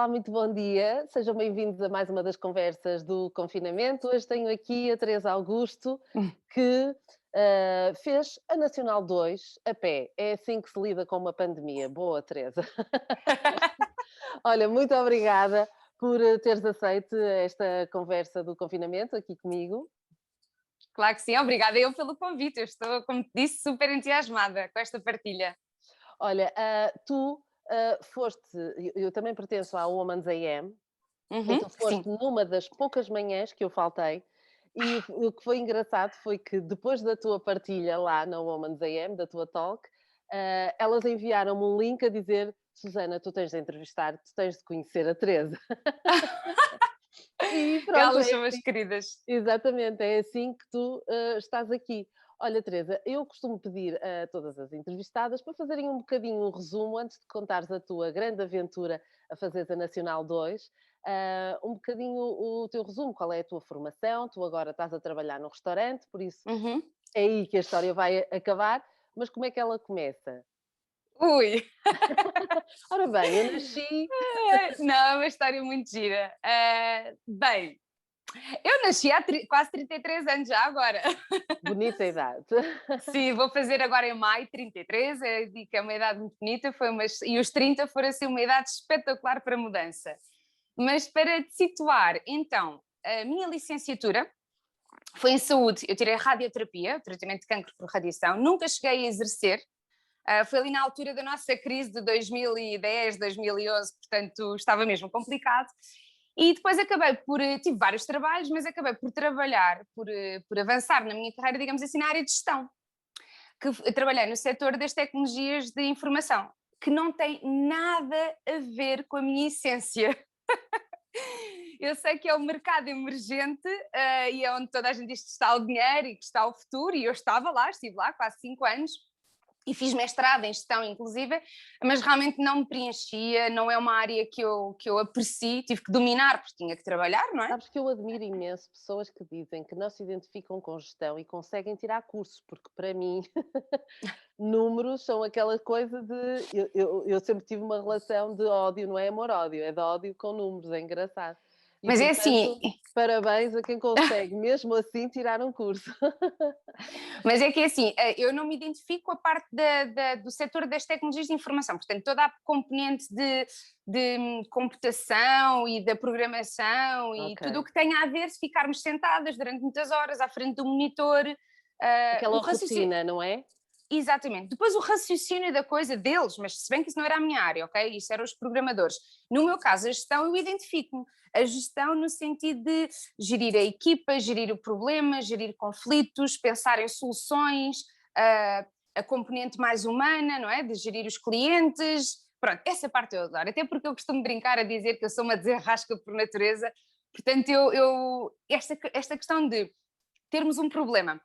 Olá, muito bom dia. Sejam bem-vindos a mais uma das conversas do confinamento. Hoje tenho aqui a Teresa Augusto, que fez a Nacional 2 a pé. É assim que se lida com uma pandemia. Boa, Teresa. Olha, muito obrigada por teres aceito esta conversa do confinamento aqui comigo. Claro que sim, obrigada eu pelo convite. Eu estou, como te disse, super entusiasmada com esta partilha. Olha, tu foste, eu também pertenço à Women's AM, e tu foste Sim. numa das poucas manhãs que eu faltei, e o que foi engraçado foi que depois da tua partilha lá na Women's AM, da tua talk, elas enviaram-me um link a dizer: Susana, tu tens de entrevistar, tu tens de conhecer a Teresa. E pronto, Elas é são as assim. queridas. Exatamente, é assim que tu estás aqui. Olha, Teresa, eu costumo pedir a todas as entrevistadas para fazerem um bocadinho um resumo, antes de contares a tua grande aventura a fazeres a Nacional 2, um bocadinho o teu resumo, qual é a tua formação, tu agora estás a trabalhar no restaurante, por isso Uhum. é aí que a história vai acabar, mas como é que ela começa? Ui! Ora bem, eu nasci. Não, é uma história muito gira. Bem, eu nasci há quase 33 anos já agora. Bonita idade. Sim, vou fazer agora em maio 33, digo que é uma idade muito bonita, e os 30 foram assim uma idade espetacular para mudança. Mas para te situar, então, a minha licenciatura foi em saúde. Eu tirei radioterapia, tratamento de cancro por radiação, nunca cheguei a exercer. Foi ali na altura da nossa crise de 2010, 2011, portanto estava mesmo complicado. E depois tive vários trabalhos, mas acabei por trabalhar, por avançar na minha carreira, digamos assim, na área de gestão, que eu trabalhei no setor das tecnologias de informação, que não tem nada a ver com a minha essência. Eu sei que é um mercado emergente e é onde toda a gente diz que está o dinheiro e que está o futuro, e eu estive lá quase 5 anos, e fiz mestrado em gestão, inclusive, mas realmente não me preenchia, não é uma área que eu aprecio, tive que dominar, porque tinha que trabalhar, não é? Sabes que eu admiro imenso pessoas que dizem que não se identificam com gestão e conseguem tirar cursos, porque para mim números são aquela coisa de. Eu sempre tive uma relação de ódio, não é amor-ódio, é de ódio com números, é engraçado. E Mas é assim, portanto, parabéns a quem consegue, mesmo assim, tirar um curso. Mas é que é assim, eu não me identifico com a parte do setor das tecnologias de informação, portanto, toda a componente de computação e da programação e tudo o Ok. que tem a ver se ficarmos sentadas durante muitas horas à frente do monitor, o Aquela raciocínio. rotina, não é? Exatamente. Depois o raciocínio da coisa deles, mas se bem que isso não era a minha área, ok? Isso eram os programadores. No meu caso, a gestão, eu identifico-me. A gestão no sentido de gerir a equipa, gerir o problema, gerir conflitos, pensar em soluções, a componente mais humana, não é? De gerir os clientes. Pronto, essa parte eu adoro. Até porque eu costumo brincar a dizer que eu sou uma desenrasca por natureza. Portanto, esta questão de termos um problema,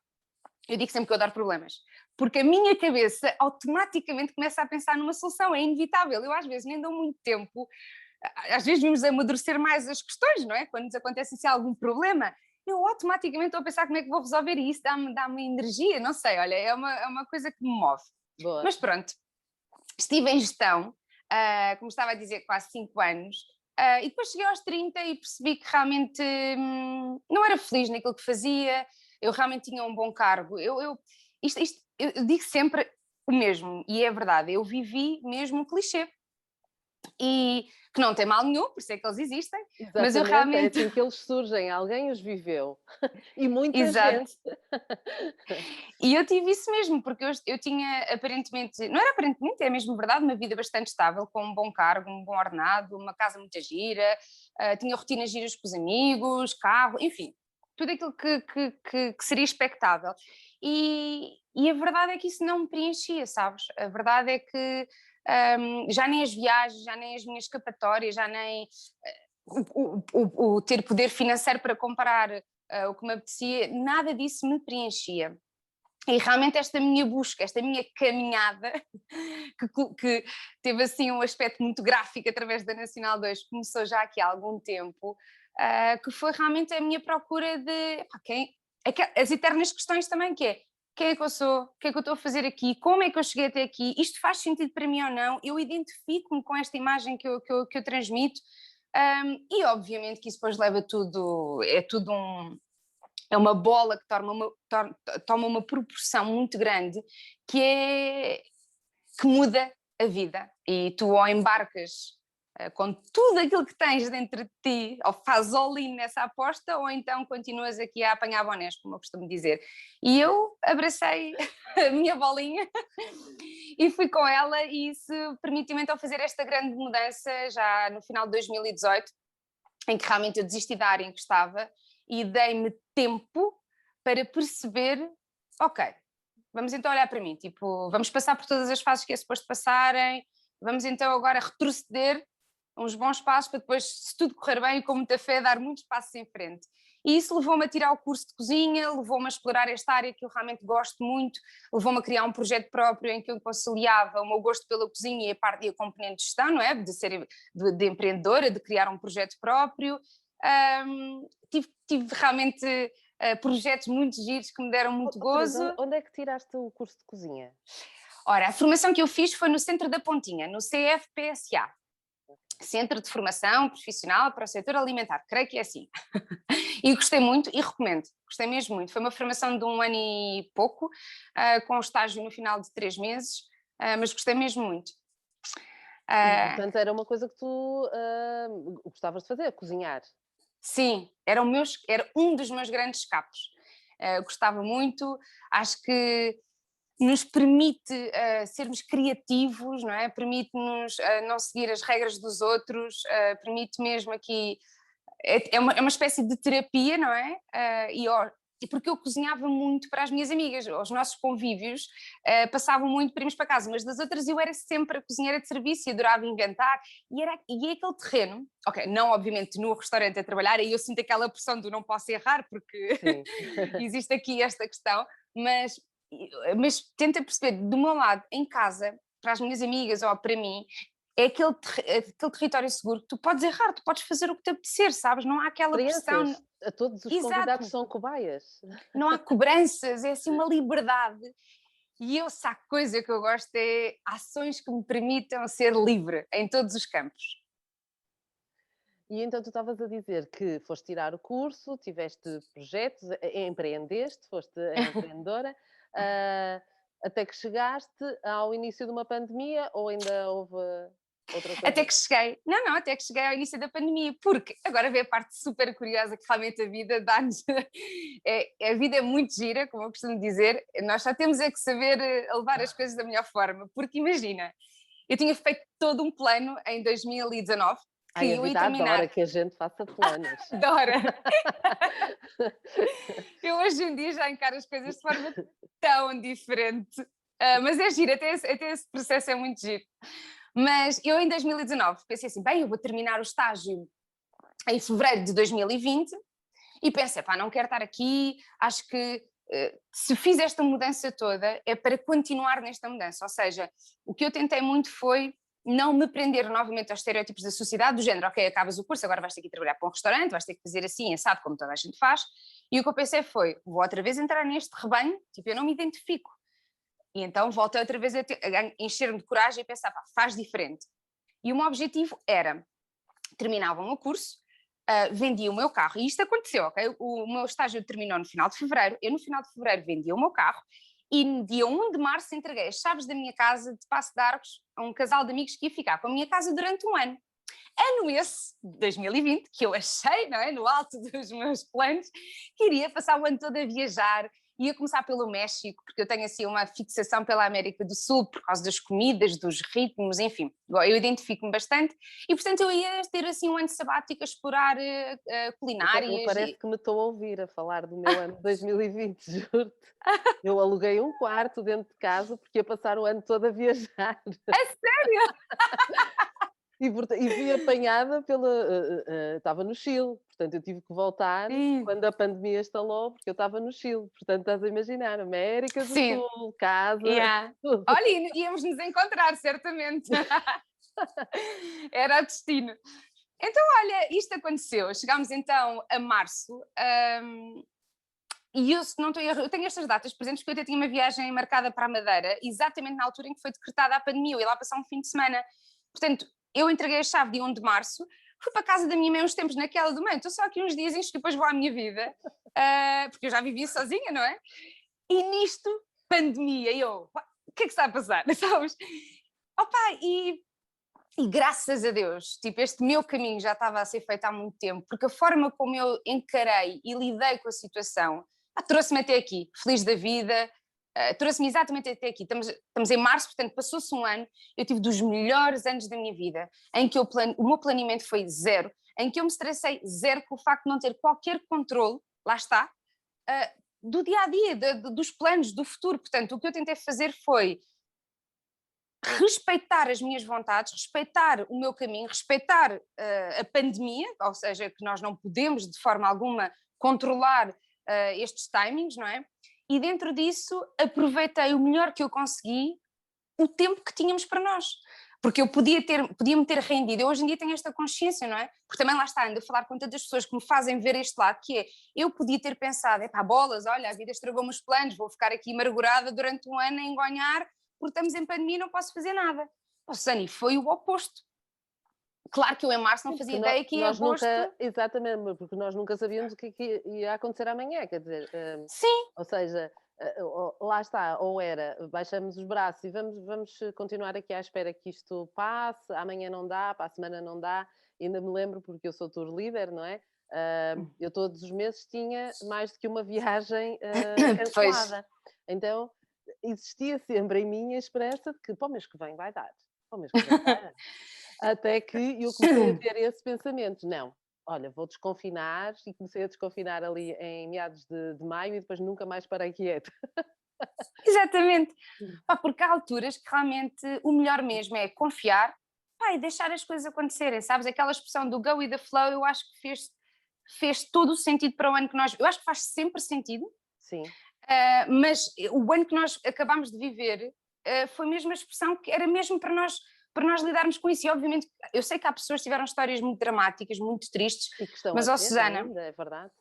eu digo sempre que eu adoro problemas, porque a minha cabeça automaticamente começa a pensar numa solução, é inevitável. Eu às vezes nem dou muito tempo, às vezes vimos amadurecer mais as questões, não é? Quando nos acontece assim, algum problema, eu automaticamente estou a pensar como é que vou resolver e isso dá-me energia, não sei, olha, é uma coisa que me move. Boa. Mas pronto, estive em gestão, como estava a dizer, quase 5 anos, e depois cheguei aos 30 e percebi que realmente não era feliz naquilo que fazia, eu realmente tinha um bom cargo. Eu digo sempre o mesmo, e é verdade, eu vivi mesmo um clichê. E que não tem mal nenhum, por isso é que eles existem, mas eu Exatamente, é realmente. assim que eles surgem, alguém os viveu. E muita Exato. gente. E eu tive isso mesmo, porque eu tinha aparentemente, não era aparentemente, é mesmo verdade, uma vida bastante estável, com um bom cargo, um bom ordenado, uma casa muito gira, tinha rotinas giras com os amigos, carro, enfim, tudo aquilo que seria expectável. E a verdade é que isso não me preenchia, sabes? A verdade é que já nem as viagens, já nem as minhas escapatórias, já nem o ter poder financeiro para comprar o que me apetecia, nada disso me preenchia. E realmente esta minha busca, esta minha caminhada, que teve assim um aspecto muito gráfico através da Nacional 2, começou já aqui há algum tempo, que foi realmente a minha procura de as eternas questões também, que é quem é que eu sou, o que é que eu estou a fazer aqui, como é que eu cheguei até aqui, isto faz sentido para mim ou não, eu identifico-me com esta imagem que eu transmito, E obviamente que isso depois leva tudo, é uma bola que toma uma proporção muito grande que muda a vida. E tu ou embarcas com tudo aquilo que tens dentro de ti, ou fazes all-in nessa aposta, ou então continuas aqui a apanhar bonés, como eu costumo dizer. E eu abracei a minha bolinha e fui com ela, e isso permitiu-me então fazer esta grande mudança já no final de 2018, em que realmente eu desisti da área em que estava e dei-me tempo para perceber, ok, vamos então olhar para mim, tipo, vamos passar por todas as fases que é suposto passarem, vamos então agora retroceder uns bons passos para depois, se tudo correr bem e com muita fé, dar muitos passos em frente. E isso levou-me a tirar o curso de cozinha, levou-me a explorar esta área que eu realmente gosto muito, levou-me a criar um projeto próprio em que eu conciliava o meu gosto pela cozinha e a parte e a componente de gestão, não é? De empreendedora, de criar um projeto próprio. Tive realmente projetos muito giros que me deram muito gozo. Teresa, onde é que tiraste o curso de cozinha? Ora, a formação que eu fiz foi no Centro da Pontinha, no CFPSA. Centro de Formação Profissional para o Setor Alimentar, creio que é assim. E gostei muito e recomendo, gostei mesmo muito. Foi uma formação de 1 ano e pouco, com um estágio no final de 3 meses, mas gostei mesmo muito. Portanto, era uma coisa que tu gostavas de fazer, cozinhar. Sim, era um dos meus grandes escapes. Gostava muito, acho que nos permite sermos criativos, não é? Permite-nos não seguir as regras dos outros, permite mesmo aqui, é uma espécie de terapia, não é? E porque eu cozinhava muito para as minhas amigas, os nossos convívios passavam muito primos para casa, mas das outras eu era sempre a cozinheira de serviço e adorava inventar, e é aquele terreno, ok, não obviamente no restaurante a trabalhar, aí eu sinto aquela pressão do não posso errar, porque existe aqui esta questão, mas tenta perceber, do meu lado, em casa, para as minhas amigas ou para mim, é aquele território seguro que tu podes errar, tu podes fazer o que te apetecer, sabes? Não há aquela pressão. A todos os convidados são cobaias. Não há cobranças, é assim uma liberdade. E eu, se há coisa que eu gosto é ações que me permitam ser livre em todos os campos. E então tu estavas a dizer que foste tirar o curso, tiveste projetos, empreendeste, foste empreendedora, até que chegaste ao início de uma pandemia, ou ainda houve outra coisa? Até que cheguei ao início da pandemia, porque agora vem a parte super curiosa que realmente a vida dá-nos. A vida é muito gira, como eu costumo dizer, nós só temos é que saber levar as coisas da melhor forma, porque imagina, eu tinha feito todo um plano em 2019, que eu ia terminar. Adora que a gente faça planos. Adora! Eu hoje em dia já encaro as coisas de forma tão diferente, mas é giro, até esse processo é muito giro. Mas eu em 2019 pensei assim, bem, eu vou terminar o estágio em fevereiro de 2020 e pensei, pá, não quero estar aqui, acho que se fiz esta mudança toda é para continuar nesta mudança, ou seja, o que eu tentei muito foi não me prender novamente aos estereótipos da sociedade, do género, ok, acabas o curso, agora vais ter que ir trabalhar para um restaurante, vais ter que fazer assim, assado, como toda a gente faz, e o que eu pensei foi, vou outra vez entrar neste rebanho, tipo, eu não me identifico, e então voltei outra vez a encher-me de coragem e pensar, pá, faz diferente. E o meu objetivo era, terminava o meu curso, vendia o meu carro, e isto aconteceu, ok? O meu estágio terminou no final de fevereiro, eu no final de fevereiro vendia o meu carro, e no dia 1 de março entreguei as chaves da minha casa de Passo de Arcos a um casal de amigos que ia ficar com a minha casa durante um ano. Ano esse, 2020, que eu achei, não é, no alto dos meus planos, que iria passar o ano todo a viajar, ia começar pelo México, porque eu tenho assim uma fixação pela América do Sul, por causa das comidas, dos ritmos, enfim, eu identifico-me bastante, e portanto eu ia ter assim um ano sabático a explorar culinárias. Parece que me estou a ouvir a falar do meu ano de 2020, juro-te. Eu aluguei um quarto dentro de casa porque ia passar o ano todo a viajar. A sério? E fui apanhada estava no Chile, portanto eu tive que voltar quando a pandemia estalou, porque eu estava no Chile, portanto estás a imaginar, América do Sul, casa, tudo. Olha, íamos nos encontrar, certamente. Era o destino. Então, olha, isto aconteceu, chegámos então a março, e eu, se não estou a errar, eu tenho estas datas presentes porque eu até tinha uma viagem marcada para a Madeira, exatamente na altura em que foi decretada a pandemia, eu ia lá passar um fim de semana, portanto, eu entreguei a chave dia 1 de março, fui para a casa da minha mãe uns tempos naquela do mãe, estou só aqui uns dias e depois vou à minha vida, porque eu já vivia sozinha, não é? E nisto, pandemia, e eu, o que é que está a passar, sabes? Opa, e graças a Deus, tipo, este meu caminho já estava a ser feito há muito tempo, porque a forma como eu encarei e lidei com a situação, trouxe-me até aqui, feliz da vida, trouxe-me exatamente até aqui. Estamos em março, portanto passou-se um ano, eu tive dos melhores anos da minha vida, em que o meu planeamento foi zero, em que eu me estressei zero com o facto de não ter qualquer controle, lá está, do dia-a-dia, dos planos, do futuro. Portanto, o que eu tentei fazer foi respeitar as minhas vontades, respeitar o meu caminho, respeitar a pandemia, ou seja, que nós não podemos de forma alguma controlar estes timings, não é? E dentro disso aproveitei o melhor que eu consegui o tempo que tínhamos para nós. Porque eu podia-me ter rendido, eu hoje em dia tenho esta consciência, não é? Porque também lá está, ando a falar com tantas pessoas que me fazem ver este lado, que é, eu podia ter pensado, epá, bolas, olha, a vida estragou-me os planos, vou ficar aqui amargurada durante um ano a engonhar, porque estamos em pandemia e não posso fazer nada. Oh, Sani, foi o oposto. Claro que eu em março não fazia ideia que em nós agosto... nunca, exatamente, porque nós nunca sabíamos o que é que ia acontecer amanhã, quer dizer, Sim, ou seja, lá está, ou era, baixamos os braços e vamos continuar aqui à espera que isto passe, amanhã não dá, para a semana não dá, ainda me lembro, porque eu sou tour leader, não é? Eu todos os meses tinha mais do que uma viagem pois. cancelada, então existia sempre em mim a esperança de que para o mês que vem vai dar, para o mês que vem vai dar. Até que eu comecei a ter esse pensamento, não, olha, vou desconfinar, e comecei a desconfinar ali em meados de maio e depois nunca mais parei quieta. Exatamente. Pá, porque há alturas que realmente o melhor mesmo é confiar, pá, e deixar as coisas acontecerem, sabes? Aquela expressão do go with the flow, eu acho que fez todo o sentido para o ano que nós... Eu acho que faz sempre sentido, Sim. mas o ano que nós acabámos de viver foi mesmo a expressão que era mesmo para nós lidarmos com isso. E obviamente, eu sei que há pessoas que tiveram histórias muito dramáticas, muito tristes, E que estão mas, a ó ter Susana, ainda, é verdade.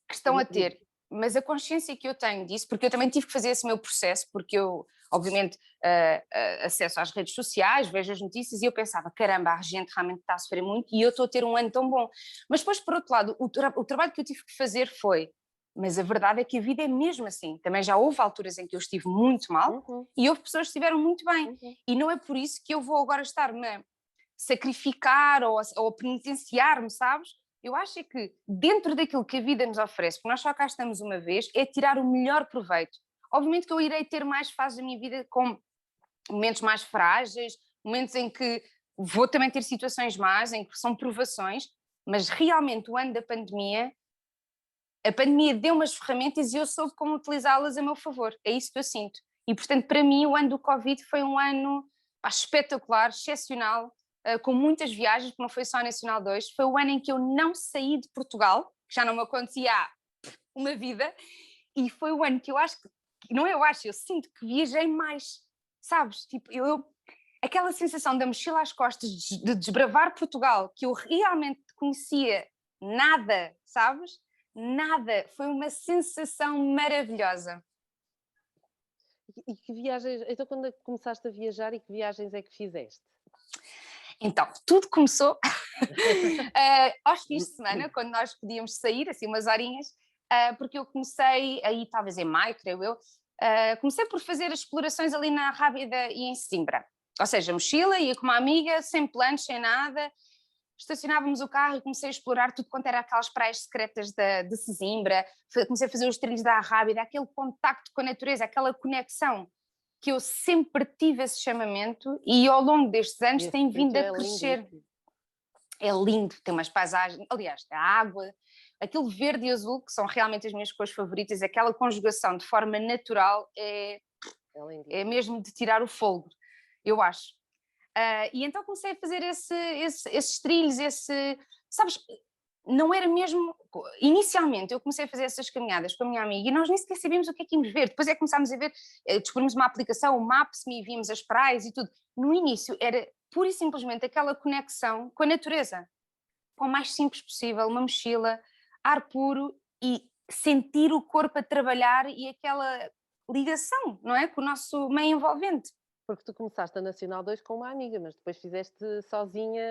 que estão a ter, mas a consciência que eu tenho disso, porque eu também tive que fazer esse meu processo, porque eu, obviamente, acesso às redes sociais, vejo as notícias e eu pensava, caramba, a gente realmente está a sofrer muito e eu estou a ter um ano tão bom. Mas depois, por outro lado, o trabalho que eu tive que fazer foi, mas a verdade é que a vida é mesmo assim. Também já houve alturas em que eu estive muito mal e houve pessoas que estiveram muito bem. E não é por isso que eu vou agora estar-me a sacrificar ou a penitenciar-me, sabes? Eu acho é que dentro daquilo que a vida nos oferece, porque nós só cá estamos uma vez, é tirar o melhor proveito. Obviamente que eu irei ter mais fases da minha vida com momentos mais frágeis, momentos em que vou também ter situações más, em que são provações, mas realmente o ano da pandemia, a pandemia deu-me as ferramentas e eu soube como utilizá-las a meu favor. É isso que eu sinto. E, portanto, para mim, o ano do Covid foi um ano espetacular, excepcional, com muitas viagens, porque não foi só a Nacional 2. Foi o ano em que eu não saí de Portugal, que já não me acontecia há uma vida, e foi o ano que eu acho que, não eu acho, eu sinto que viajei mais, sabes? Tipo, aquela sensação da mochila às costas, de desbravar Portugal, que eu realmente conhecia nada, sabes? Nada, foi uma sensação maravilhosa. E que viagens, então quando é que começaste a viajar e que viagens é que fizeste? Então, tudo começou aos fins de semana, quando nós podíamos sair, assim umas horinhas, porque eu comecei, aí talvez em maio, creio eu, comecei por fazer as explorações ali na Rábida e em Sesimbra. Ou seja, mochila, ia com uma amiga, sem planos, sem nada, estacionávamos o carro e comecei a explorar tudo quanto era aquelas praias secretas de Sesimbra, comecei a fazer os trilhos da Rábida, aquele contacto com a natureza, aquela conexão que eu sempre tive esse chamamento e ao longo destes anos Esse tem vindo sítio a é crescer. lindíssimo. É lindo, tem umas paisagens, aliás, a água, aquele verde e azul que são realmente as minhas cores favoritas, aquela conjugação de forma natural é mesmo de tirar o fôlego, eu acho. E então comecei a fazer esses trilhos, sabes, não era mesmo, inicialmente eu comecei a fazer essas caminhadas com a minha amiga e nós nem sequer sabíamos o que é que íamos ver, depois é que começámos a ver, descobrimos uma aplicação, o Maps-me e vimos as praias e tudo. No início era pura e simplesmente aquela conexão com a natureza, com o mais simples possível, uma mochila, ar puro e sentir o corpo a trabalhar e aquela ligação, não é, com o nosso meio envolvente. Porque tu começaste a Nacional 2 com uma amiga, mas depois fizeste sozinha,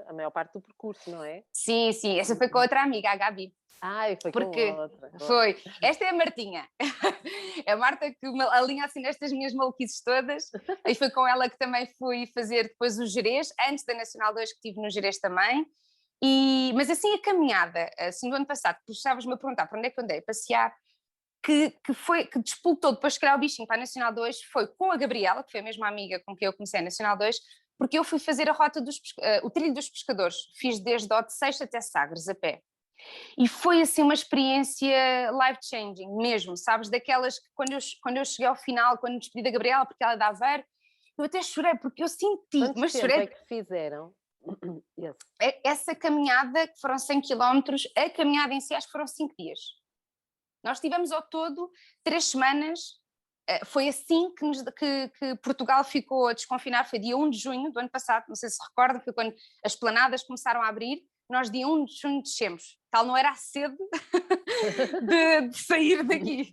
a maior parte do percurso, não é? Sim, sim, essa foi com outra amiga, a Gabi. Ai, foi com Porque outra. foi. Esta é a Martinha. É a Marta que me alinha assim nestas minhas maluquices todas. E foi com ela que também fui fazer depois o Gerês, antes da Nacional 2 que estive no Gerês também. Mas assim a caminhada, assim do ano passado, tu estavas-me a perguntar para onde é que eu andei a passear, que despoltou depois de criar o bichinho para a Nacional 2, foi com a Gabriela, que foi a mesma amiga com quem eu comecei a Nacional 2, porque eu fui fazer a rota o trilho dos pescadores. Fiz desde Odeceixe até Sagres, a pé. E foi assim uma experiência life-changing mesmo, sabes? Daquelas que quando eu cheguei ao final, quando me despedi da Gabriela, porque ela é de Aveiro, eu até chorei, porque eu senti, Quanto mas tempo chorei. é que fizeram esse? Essa caminhada, que foram 100 km, a caminhada em si acho que foram 5 dias. Nós tivemos ao todo 3 semanas. Foi assim que Portugal ficou a desconfinar, foi dia 1 de junho do ano passado, não sei se recorda, foi quando as planadas começaram a abrir, nós dia 1 de junho descemos, tal não era a sede de sair daqui.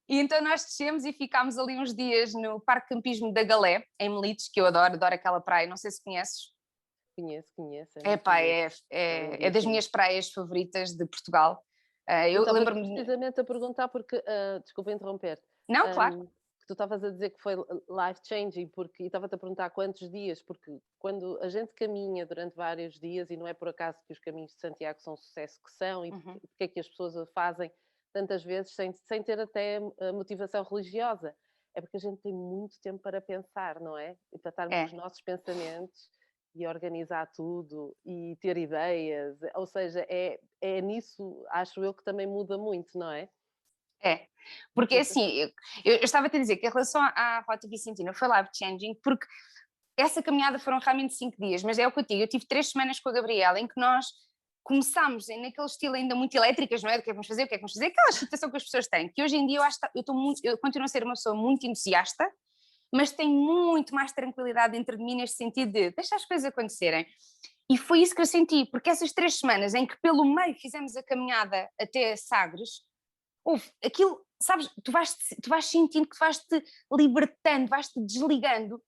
E então nós descemos e ficámos ali uns dias no Parque Campismo da Galé, em Melides, que eu adoro aquela praia, não sei se conheces. Conheço, é muito Epá, bonito. é das minhas praias favoritas de Portugal. Eu Eu estava lembro-me... precisamente a perguntar porque, desculpa interromper, Não, claro. que tu estavas a dizer que foi life changing, porque, e estava-te a perguntar quantos dias, porque quando a gente caminha durante vários dias, e não é por acaso que os caminhos de Santiago são o sucesso que são, e porque é que as pessoas o fazem tantas vezes sem ter até a motivação religiosa, é porque a gente tem muito tempo para pensar, não é? E para estarmos com os nossos pensamentos e organizar tudo e ter ideias, ou seja, é nisso, acho eu, que também muda muito, não é? É, porque assim, eu estava a dizer que em relação à Rota Vicentina foi life-changing, porque essa caminhada foram realmente 5 dias, mas é o que eu digo, eu tive 3 semanas com a Gabriela em que nós começámos naquele estilo ainda muito elétricas, não é? Do que é que vamos fazer, o que é que vamos fazer, aquela excitação que as pessoas têm, que hoje em dia eu continuo a ser uma pessoa muito entusiasta, mas tenho muito mais tranquilidade dentro de mim neste sentido de deixar as coisas acontecerem. E foi isso que eu senti, porque essas 3 semanas em que pelo meio fizemos a caminhada até Sagres, houve aquilo, sabes, tu vais sentindo que vais-te libertando, vais-te desligando,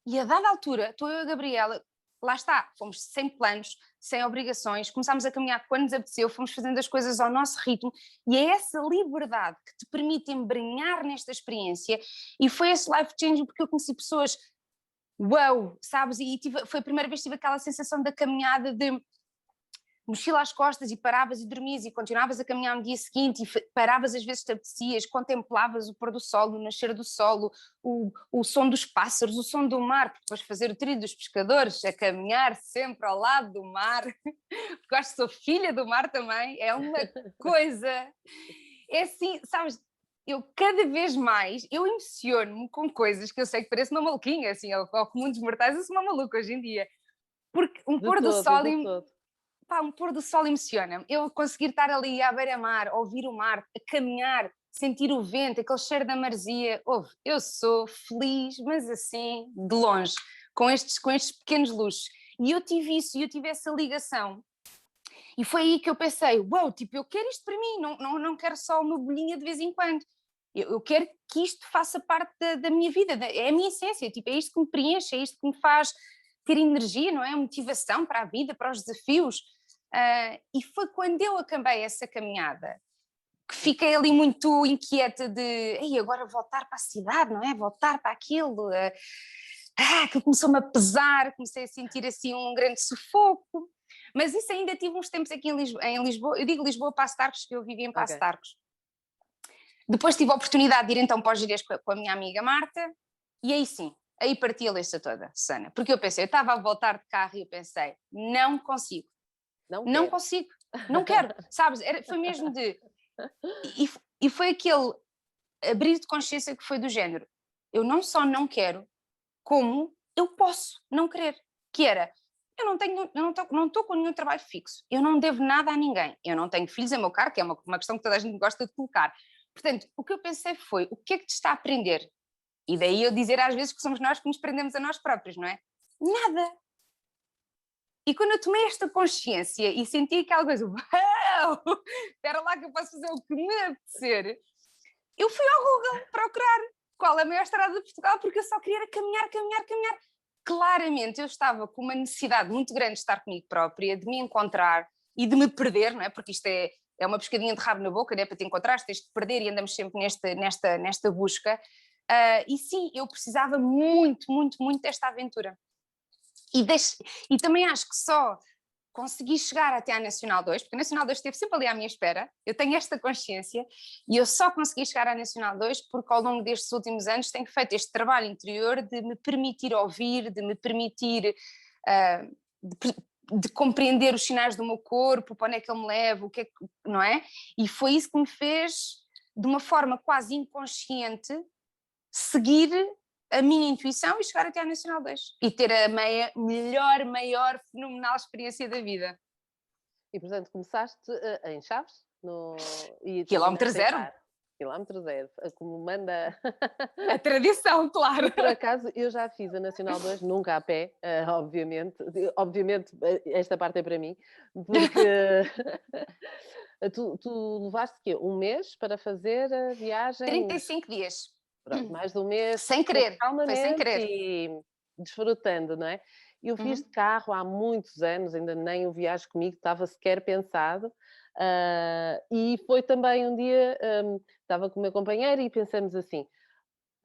e a dada altura, estou eu e a Gabriela, lá está, fomos sem planos, sem obrigações, começámos a caminhar quando nos apeteceu, fomos fazendo as coisas ao nosso ritmo, e é essa liberdade que te permite embrenhar nesta experiência, e foi esse life changing porque eu conheci pessoas, uau, sabes, e foi a primeira vez que tive aquela sensação da caminhada de mochila às costas e paravas e dormias e continuavas a caminhar no dia seguinte e paravas às vezes te apetecias, contemplavas o pôr do sol, o nascer do sol, o som dos pássaros, o som do mar, porque depois fazer o trilho dos pescadores, a caminhar sempre ao lado do mar, porque eu acho que sou filha do mar também, é uma coisa, é assim, sabes, eu cada vez mais, eu emociono-me com coisas que eu sei que parece uma maluquinha, assim, ao comum dos mortais, eu sou uma maluca hoje em dia, porque um pôr do sol... Pá, um pôr do sol emociona-me. Eu conseguir estar ali à beira-mar, ouvir o mar, a caminhar, sentir o vento, aquele cheiro da maresia. Eu sou feliz, mas assim, de longe, com estes pequenos luxos. E eu tive isso, e eu tive essa ligação. E foi aí que eu pensei, uau, tipo, eu quero isto para mim, não quero só uma bolinha de vez em quando. Eu quero que isto faça parte da minha vida, é a minha essência, tipo, é isto que me preenche, é isto que me faz ter energia, não é? Motivação para a vida, para os desafios. E foi quando eu acabei essa caminhada que fiquei ali muito inquieta de ei, agora voltar para a cidade, não é? Voltar para aquilo. Que começou-me a pesar, comecei a sentir assim um grande sufoco. Mas isso ainda tive uns tempos aqui em Lisboa. Eu digo Lisboa, Paço de Arcos, que eu vivia em Paço de Arcos. Depois tive a oportunidade de ir então para os Gerês com a minha amiga Marta, e aí sim, aí parti a lista toda, Susana, porque eu pensei, eu estava a voltar de carro e eu pensei, não consigo, não consigo, não quero, sabes, foi mesmo de... E foi aquele abrir de consciência que foi do género, eu não só não quero, como eu posso não querer, que era, eu não estou com nenhum trabalho fixo, eu não devo nada a ninguém, eu não tenho filhos em meu cargo, que é uma questão que toda a gente gosta de colocar. Portanto, o que eu pensei foi, o que é que te está a aprender? E daí eu dizer às vezes que somos nós que nos prendemos a nós próprios, não é? Nada. E quando eu tomei esta consciência e senti aquela coisa, uau, espera lá que eu posso fazer o que me apetecer, eu fui ao Google procurar qual a maior estrada de Portugal, porque eu só queria caminhar, caminhar, caminhar. Claramente eu estava com uma necessidade muito grande de estar comigo própria, de me encontrar e de me perder, não é? Porque isto é uma pescadinha de rabo na boca, não é? Para te encontrar, tens de perder e andamos sempre nesta busca. E sim, eu precisava muito, muito, muito desta aventura. E também acho que só consegui chegar até à Nacional 2, porque a Nacional 2 esteve sempre ali à minha espera, eu tenho esta consciência, e eu só consegui chegar à Nacional 2 porque ao longo destes últimos anos tenho feito este trabalho interior de me permitir ouvir, de me permitir de compreender os sinais do meu corpo, para onde é que ele me leva, o que é que, não é? E foi isso que me fez, de uma forma quase inconsciente, seguir a minha intuição e chegar até à Nacional 2 e ter a melhor, maior, fenomenal experiência da vida. E portanto começaste em Chaves? E Quilómetro zero. Quilómetro zero, como manda a tradição, claro. E por acaso eu já fiz a Nacional 2, nunca a pé, obviamente esta parte é para mim, porque tu levaste quê? Um mês para fazer a viagem? 35 dias. Pronto, mais de um mês. Sem querer, calmamente foi sem querer. E desfrutando, não é? Eu fiz de carro há muitos anos, ainda nem o Viajes Comigo estava sequer pensado, e foi também um dia, estava com o meu companheiro e pensamos assim,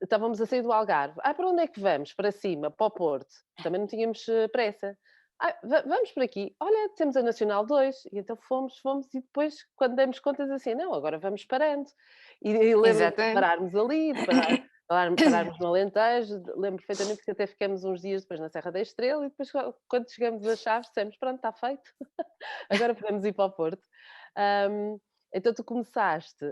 estávamos a sair do Algarve, para onde é que vamos? Para cima, para o Porto, também não tínhamos pressa. Vamos por aqui, olha, temos a Nacional 2, e então fomos, e depois, quando demos contas assim, não, agora vamos parando. E lembro de pararmos ali, pararmos no Alentejo, lembro perfeitamente que até ficamos uns dias depois na Serra da Estrela, e depois, quando chegamos a Chaves, dissemos, pronto, está feito, agora podemos ir para o Porto. Então tu começaste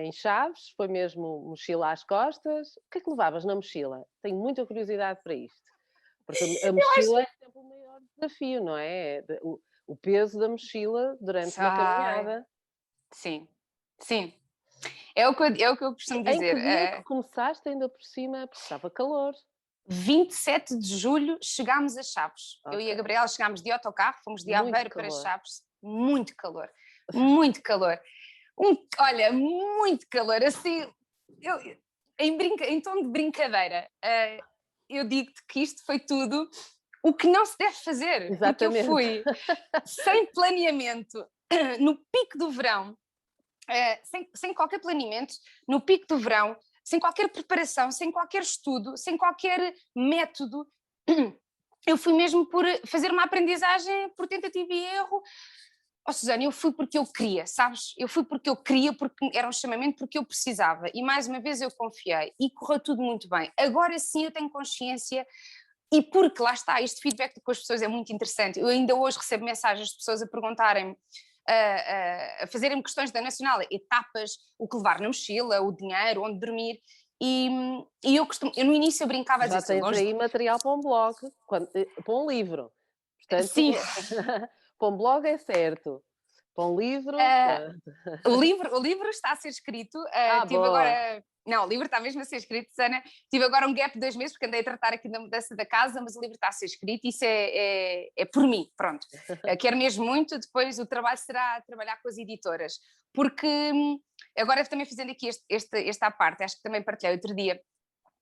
em Chaves, foi mesmo mochila às costas. O que é que levavas na mochila? Tenho muita curiosidade para isto. Porque a mochila é sempre o maior desafio, não é? O peso da mochila durante uma caminhada. Sim, sim. É o que eu costumo dizer. Em que dia que começaste ainda por cima? Porque estava calor. 27 de julho chegámos a Chaves. Okay. Eu e a Gabriela chegámos de autocarro, fomos de Aveiro para Chaves. Muito calor, muito calor. Olha, muito calor. Assim, em tom de brincadeira, eu digo-te que isto foi tudo o que não se deve fazer. Exatamente. Porque eu fui sem planeamento, no pico do verão, sem qualquer planeamento, no pico do verão, sem qualquer preparação, sem qualquer estudo, sem qualquer método. Eu fui mesmo por fazer uma aprendizagem por tentativa e erro. Susana, eu fui porque eu queria, sabes? Eu fui porque eu queria, porque era um chamamento, porque eu precisava. E mais uma vez eu confiei e correu tudo muito bem. Agora sim eu tenho consciência, e porque lá está, este feedback com as pessoas é muito interessante. Eu ainda hoje recebo mensagens de pessoas a perguntarem-me, a fazerem-me questões da Nacional, etapas, o que levar na mochila, o dinheiro, onde dormir. E eu no início eu brincava a dizer... Já tens aí material para um blog, para um livro. Portanto, sim. Para um blog é certo. Para um livro... O livro está a ser escrito. Agora... Não, o livro está mesmo a ser escrito, Susana. Tive agora um gap de 2 meses, porque andei a tratar aqui da mudança da casa, mas o livro está a ser escrito e isso é por mim, pronto. Quero mesmo muito, depois o trabalho será trabalhar com as editoras. Porque, agora também fazendo aqui esta parte, acho que também partilhei outro dia,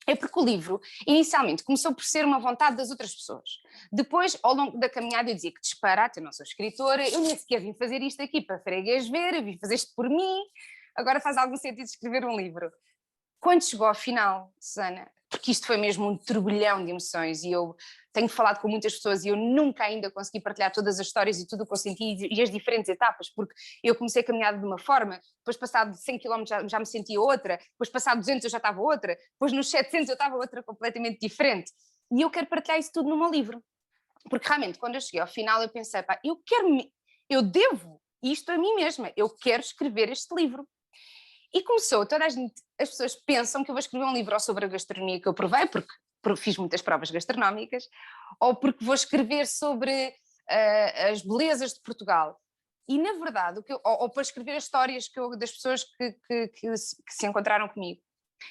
é porque o livro, inicialmente, começou por ser uma vontade das outras pessoas. Depois, ao longo da caminhada, eu dizia que disparate, eu não sou escritora, eu nem sequer vim fazer isto aqui para freguês ver, eu vim fazer isto por mim, agora faz algum sentido escrever um livro. Quando chegou ao final, Susana, porque isto foi mesmo um turbilhão de emoções e eu tenho falado com muitas pessoas e eu nunca ainda consegui partilhar todas as histórias e tudo o que eu senti e as diferentes etapas, porque eu comecei a caminhada de uma forma, depois passado 100 km já me sentia outra, depois passado 200 eu já estava outra, depois nos 700 eu estava outra completamente diferente. E eu quero partilhar isso tudo no meu livro. Porque realmente, quando eu cheguei ao final, eu pensei, eu devo isto a mim mesma, eu quero escrever este livro. E começou, as pessoas pensam que eu vou escrever um livro ou sobre a gastronomia que eu provei, porque fiz muitas provas gastronómicas, ou porque vou escrever sobre as belezas de Portugal. E, na verdade, ou para escrever as histórias das pessoas que se encontraram comigo.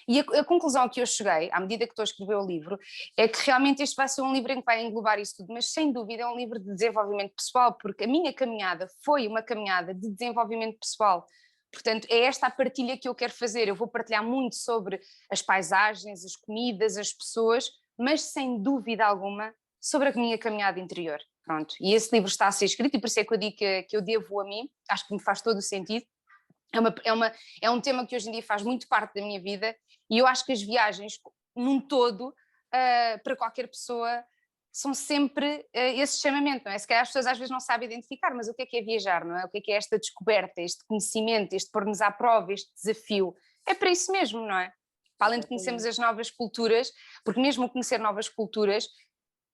E a conclusão a que eu cheguei, à medida que estou a escrever o livro, é que realmente este vai ser um livro em que vai englobar isso tudo, mas sem dúvida é um livro de desenvolvimento pessoal, porque a minha caminhada foi uma caminhada de desenvolvimento pessoal. Portanto, é esta a partilha que eu quero fazer. Eu vou partilhar muito sobre as paisagens, as comidas, as pessoas, mas sem dúvida alguma sobre a minha caminhada interior. Pronto. E esse livro está a ser escrito e por isso é que eu digo que eu devo a mim, acho que me faz todo o sentido. É um tema que hoje em dia faz muito parte da minha vida e eu acho que as viagens, num todo, para qualquer pessoa, são sempre esse chamamento, não é? Se calhar as pessoas às vezes não sabem identificar, mas o que é viajar, não é? O que é esta descoberta, este conhecimento, este pôr-nos à prova, este desafio? É para isso mesmo, não é? Para além de conhecermos as novas culturas, porque mesmo conhecer novas culturas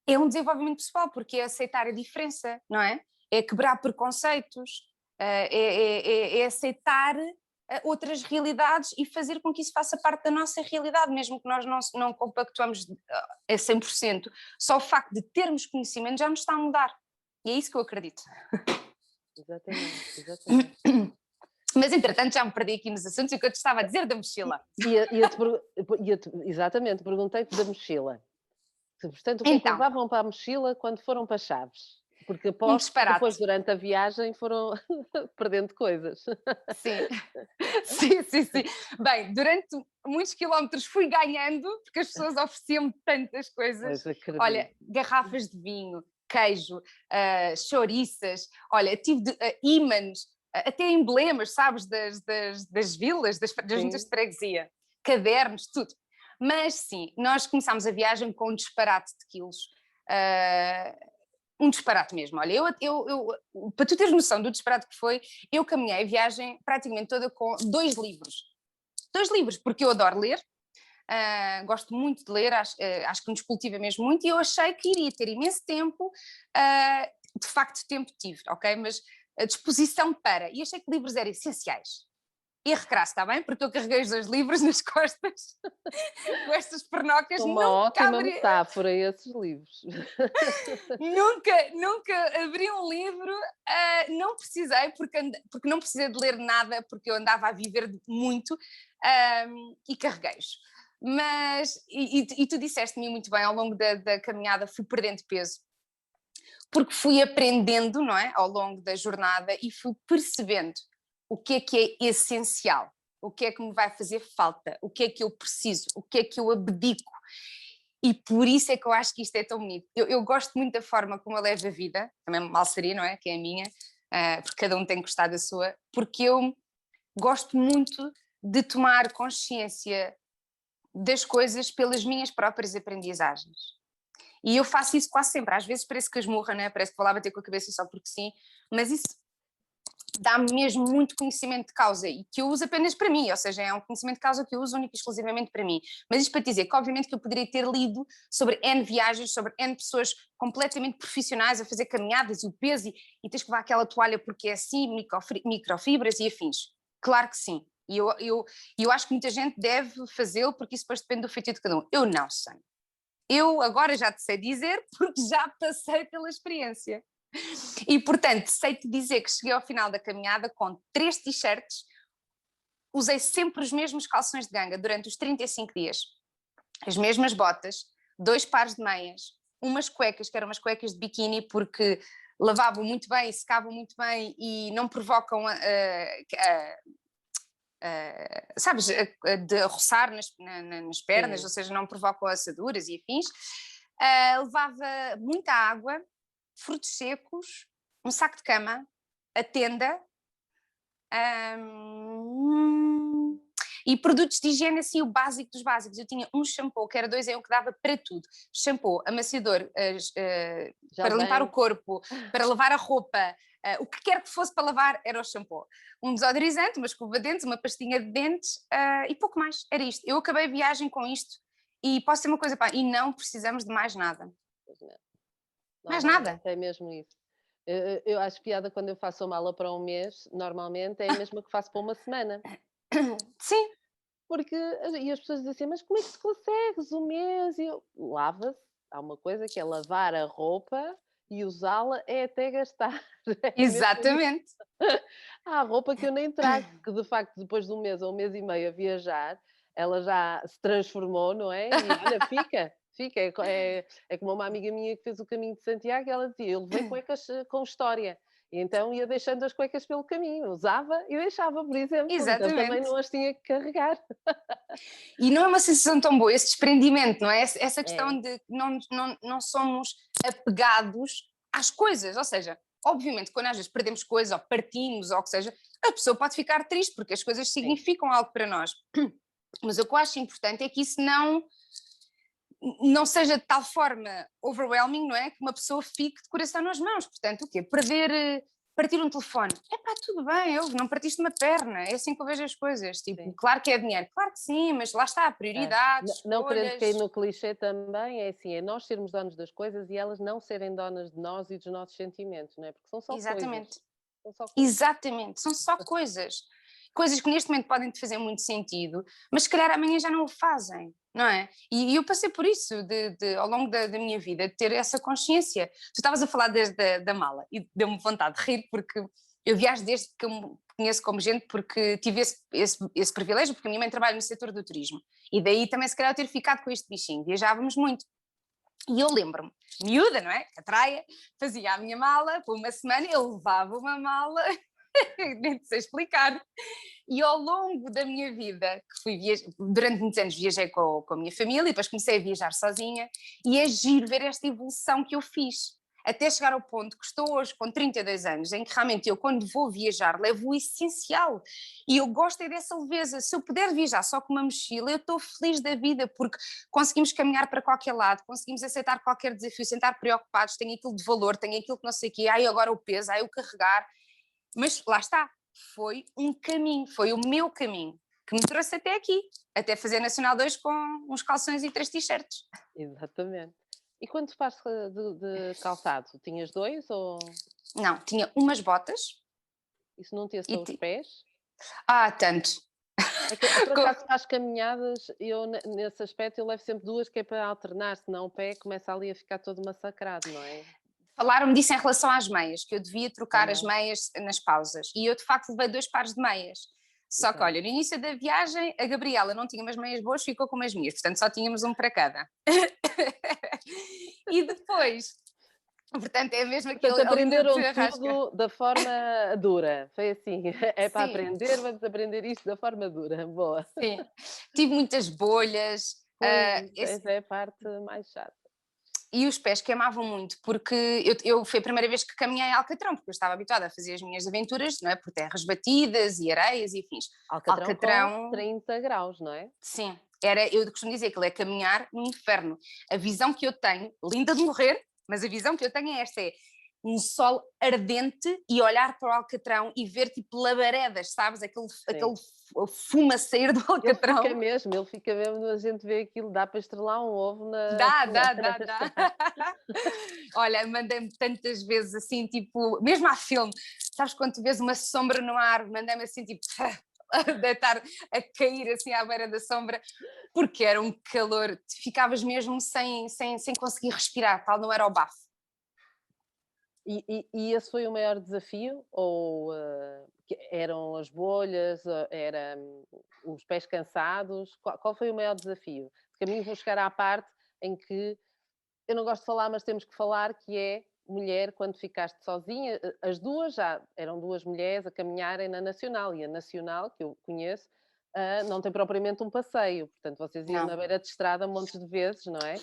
é um desenvolvimento pessoal, porque é aceitar a diferença, não é? É quebrar preconceitos, é aceitar outras realidades e fazer com que isso faça parte da nossa realidade, mesmo que nós não compactuamos a 100%. Só o facto de termos conhecimento já nos está a mudar. E é isso que eu acredito. Exatamente. Mas, entretanto, já me perdi aqui nos assuntos e o que eu te estava a dizer da mochila. Exatamente, perguntei-te da mochila. Portanto, o que é que levavam para a mochila quando foram para Chaves? Porque aposto que depois, durante a viagem, foram perdendo coisas. Sim. Sim. Bem, durante muitos quilómetros fui ganhando, porque as pessoas ofereciam-me tantas coisas. Olha, garrafas de vinho, queijo, chouriças, olha, tive ímãs, até emblemas, sabes, das vilas, das juntas de freguesia, cadernos, tudo. Mas sim, nós começámos a viagem com um disparate de quilos. Um disparate mesmo. Olha, para tu teres noção do disparate que foi, eu caminhei a viagem praticamente toda com 2 livros. 2 livros, porque eu adoro ler, gosto muito de ler, acho que nos cultiva mesmo muito, e eu achei que iria ter imenso tempo, de facto tempo tive, ok? Mas a disposição para, e achei que livros eram essenciais. Erro crasso, está bem? Porque eu carreguei os 2 livros nas costas, com estas pernocas. Uma ótima metáfora, esses livros. Nunca abri um livro, não precisei, porque não precisei de ler nada, porque eu andava a viver muito, e carreguei-os. Mas, e tu disseste-me muito bem, ao longo da caminhada fui perdendo peso, porque fui aprendendo, não é, ao longo da jornada e fui percebendo o que é essencial, o que é que me vai fazer falta, o que é que eu preciso, o que é que eu abdico. E por isso é que eu acho que isto é tão bonito. Eu gosto muito da forma como eu levo a vida, também mal seria, não é? Que é a minha, porque cada um tem que gostar da sua, porque eu gosto muito de tomar consciência das coisas pelas minhas próprias aprendizagens. E eu faço isso quase sempre. Às vezes parece que esmurra, né? Parece que vou lá bater com a cabeça só porque sim, mas isso dá-me mesmo muito conhecimento de causa e que eu uso apenas para mim, ou seja, é um conhecimento de causa que eu uso único e exclusivamente para mim. Mas isto para dizer que obviamente que eu poderia ter lido sobre N viagens, sobre N pessoas completamente profissionais a fazer caminhadas e o peso e tens que levar aquela toalha porque é assim, microfibras e afins. Claro que sim. E eu acho que muita gente deve fazê-lo porque isso depois depende do feitio de cada um. Eu não sei. Eu agora já te sei dizer porque já passei pela experiência. E, portanto, sei-te dizer que cheguei ao final da caminhada com 3 t-shirts, usei sempre os mesmos calções de ganga durante os 35 dias, as mesmas botas, 2 pares de meias, umas cuecas, que eram umas cuecas de biquíni, porque lavavam muito bem, secavam muito bem e não provocam, sabes, de roçar nas pernas, Sim. ou seja, não provocam assaduras e afins. Levava muita água, frutos secos, um saco de cama, a tenda, e produtos de higiene, assim, o básico dos básicos. Eu tinha um shampoo, que era 2 em 1, que dava para tudo. Shampoo, amaciador, para limpar o corpo, para lavar a roupa, o que quer que fosse para lavar era o shampoo. Um desodorizante, uma escova de dentes, uma pastinha de dentes e pouco mais. Era isto. Eu acabei a viagem com isto e posso dizer uma coisa, pá, e não precisamos de mais nada. Mais nada. É mesmo isso. Eu acho piada quando eu faço a mala para um mês, normalmente é a mesma que faço para uma semana. Sim. Porque e as pessoas dizem assim: "Mas como é que tu consegues um mês?" E eu: "Lava-se, há uma coisa que é lavar a roupa e usá-la é até gastar." É exatamente. há roupa que eu nem trago, porque de facto depois de um mês ou um mês e meio a viajar, ela já se transformou, não é? E olha, fica. É como uma amiga minha que fez o caminho de Santiago, ela dizia: "Eu levei cuecas com história." E então ia deixando as cuecas pelo caminho, usava e deixava, por exemplo, então também Exatamente. não as tinha que carregar. E não é uma sensação tão boa, esse desprendimento, não é? Essa É, questão de que não somos apegados às coisas, ou seja, obviamente quando às vezes perdemos coisas ou partimos ou o que seja, a pessoa pode ficar triste porque as coisas sim, significam algo para nós. Mas o que eu acho importante é que isso não seja de tal forma overwhelming, não é? Que uma pessoa fique de coração nas mãos. Portanto, o quê? Partir um telefone. Epá, tudo bem, eu não partiste uma perna, é assim que eu vejo as coisas. Tipo, sim. claro que é dinheiro, claro que sim, mas lá está, É. prioridades, Não querendo cair escolhas. no clichê também, é assim, é nós sermos donos das coisas e elas não serem donas de nós e dos nossos sentimentos, não é? Porque são só coisas, Exatamente. são só coisas. Exatamente, são só coisas. Coisas que neste momento podem te fazer muito sentido, mas se calhar amanhã já não o fazem, não é? E eu passei por isso ao longo da minha vida, de ter essa consciência. Tu estavas a falar da mala e deu-me vontade de rir, porque eu viajo desde que eu me conheço como gente, porque tive esse privilégio, porque a minha mãe trabalha no setor do turismo. E daí também, se calhar, eu ter ficado com este bichinho. Viajávamos muito. E eu lembro-me, miúda, não é? Catraia, fazia a minha mala por uma semana, eu levava uma mala, nem sei explicar. E ao longo da minha vida, que durante muitos anos viajei com a minha família, e depois comecei a viajar sozinha, e é giro ver esta evolução que eu fiz. Até chegar ao ponto que estou hoje com 32 anos, em que realmente eu, quando vou viajar, levo o essencial. E eu gosto é dessa leveza. Se eu puder viajar só com uma mochila, eu estou feliz da vida, porque conseguimos caminhar para qualquer lado, conseguimos aceitar qualquer desafio, sem estar preocupados, tenho aquilo de valor, tenho aquilo que não sei o quê, ai agora o peso, ai o carregar. Mas lá está, foi um caminho, foi o meu caminho, que me trouxe até aqui, até fazer Nacional 2 com uns calções e 3 t-shirts. Exatamente. E quando faz de calçado, tinhas 2 ou Não, tinha umas botas isso não te e. só os pés? Tanto. É que, por acaso, para as caminhadas, eu nesse aspecto eu levo sempre 2 que é para alternar, senão o pé começa ali a ficar todo massacrado, não é? Falaram-me disso em relação às meias, que eu devia trocar as Também, meias nas pausas. E eu, de facto, levei 2 pares de meias. Só que, exato. olha, no início da viagem, a Gabriela não tinha umas meias boas, ficou com umas minhas, portanto só tínhamos um para cada. E depois, portanto, é mesmo Portanto, ali no aprenderam desarrasca. tudo da forma dura, foi assim, é para Sim, aprender, vamos aprender isto da forma dura, boa. sim. Tive muitas bolhas. Pois, essa é a parte mais chata. E os pés queimavam muito, porque foi a primeira vez que caminhei em Alcatrão, porque eu estava habituada a fazer as minhas aventuras, não é, por terras batidas e areias e afins. Alcatrão com Alcatrão, 30 graus, não é? sim, eu costumo dizer que ele é caminhar no inferno. A visão que eu tenho, linda de morrer, mas a visão que eu tenho é esta, é um sol ardente e olhar para o Alcatrão e ver tipo labaredas, sabes, aquele Sim. fumo a sair do Alcatrão. Ele fica mesmo, a gente vê aquilo, dá para estrelar um ovo na Dá, na dá, dá, na dá. estrada. Olha, mandei-me tantas vezes assim, tipo, mesmo a filme, sabes quando tu vês uma sombra no ar, mandei-me assim, tipo, a deitar, a cair assim à beira da sombra, porque era um calor, ficavas mesmo sem conseguir respirar, tal não era o bafo. E esse foi o maior desafio? Ou, que eram as bolhas, era os pés cansados? Qual foi o maior desafio? Porque a mim vou chegar à parte em que eu não gosto de falar, mas temos que falar, que é mulher quando ficaste sozinha. As 2 já eram 2 mulheres a caminharem na Nacional, e a Nacional, que eu conheço, não tem propriamente um passeio, portanto vocês iam Não. na beira de estrada montes de vezes, não é?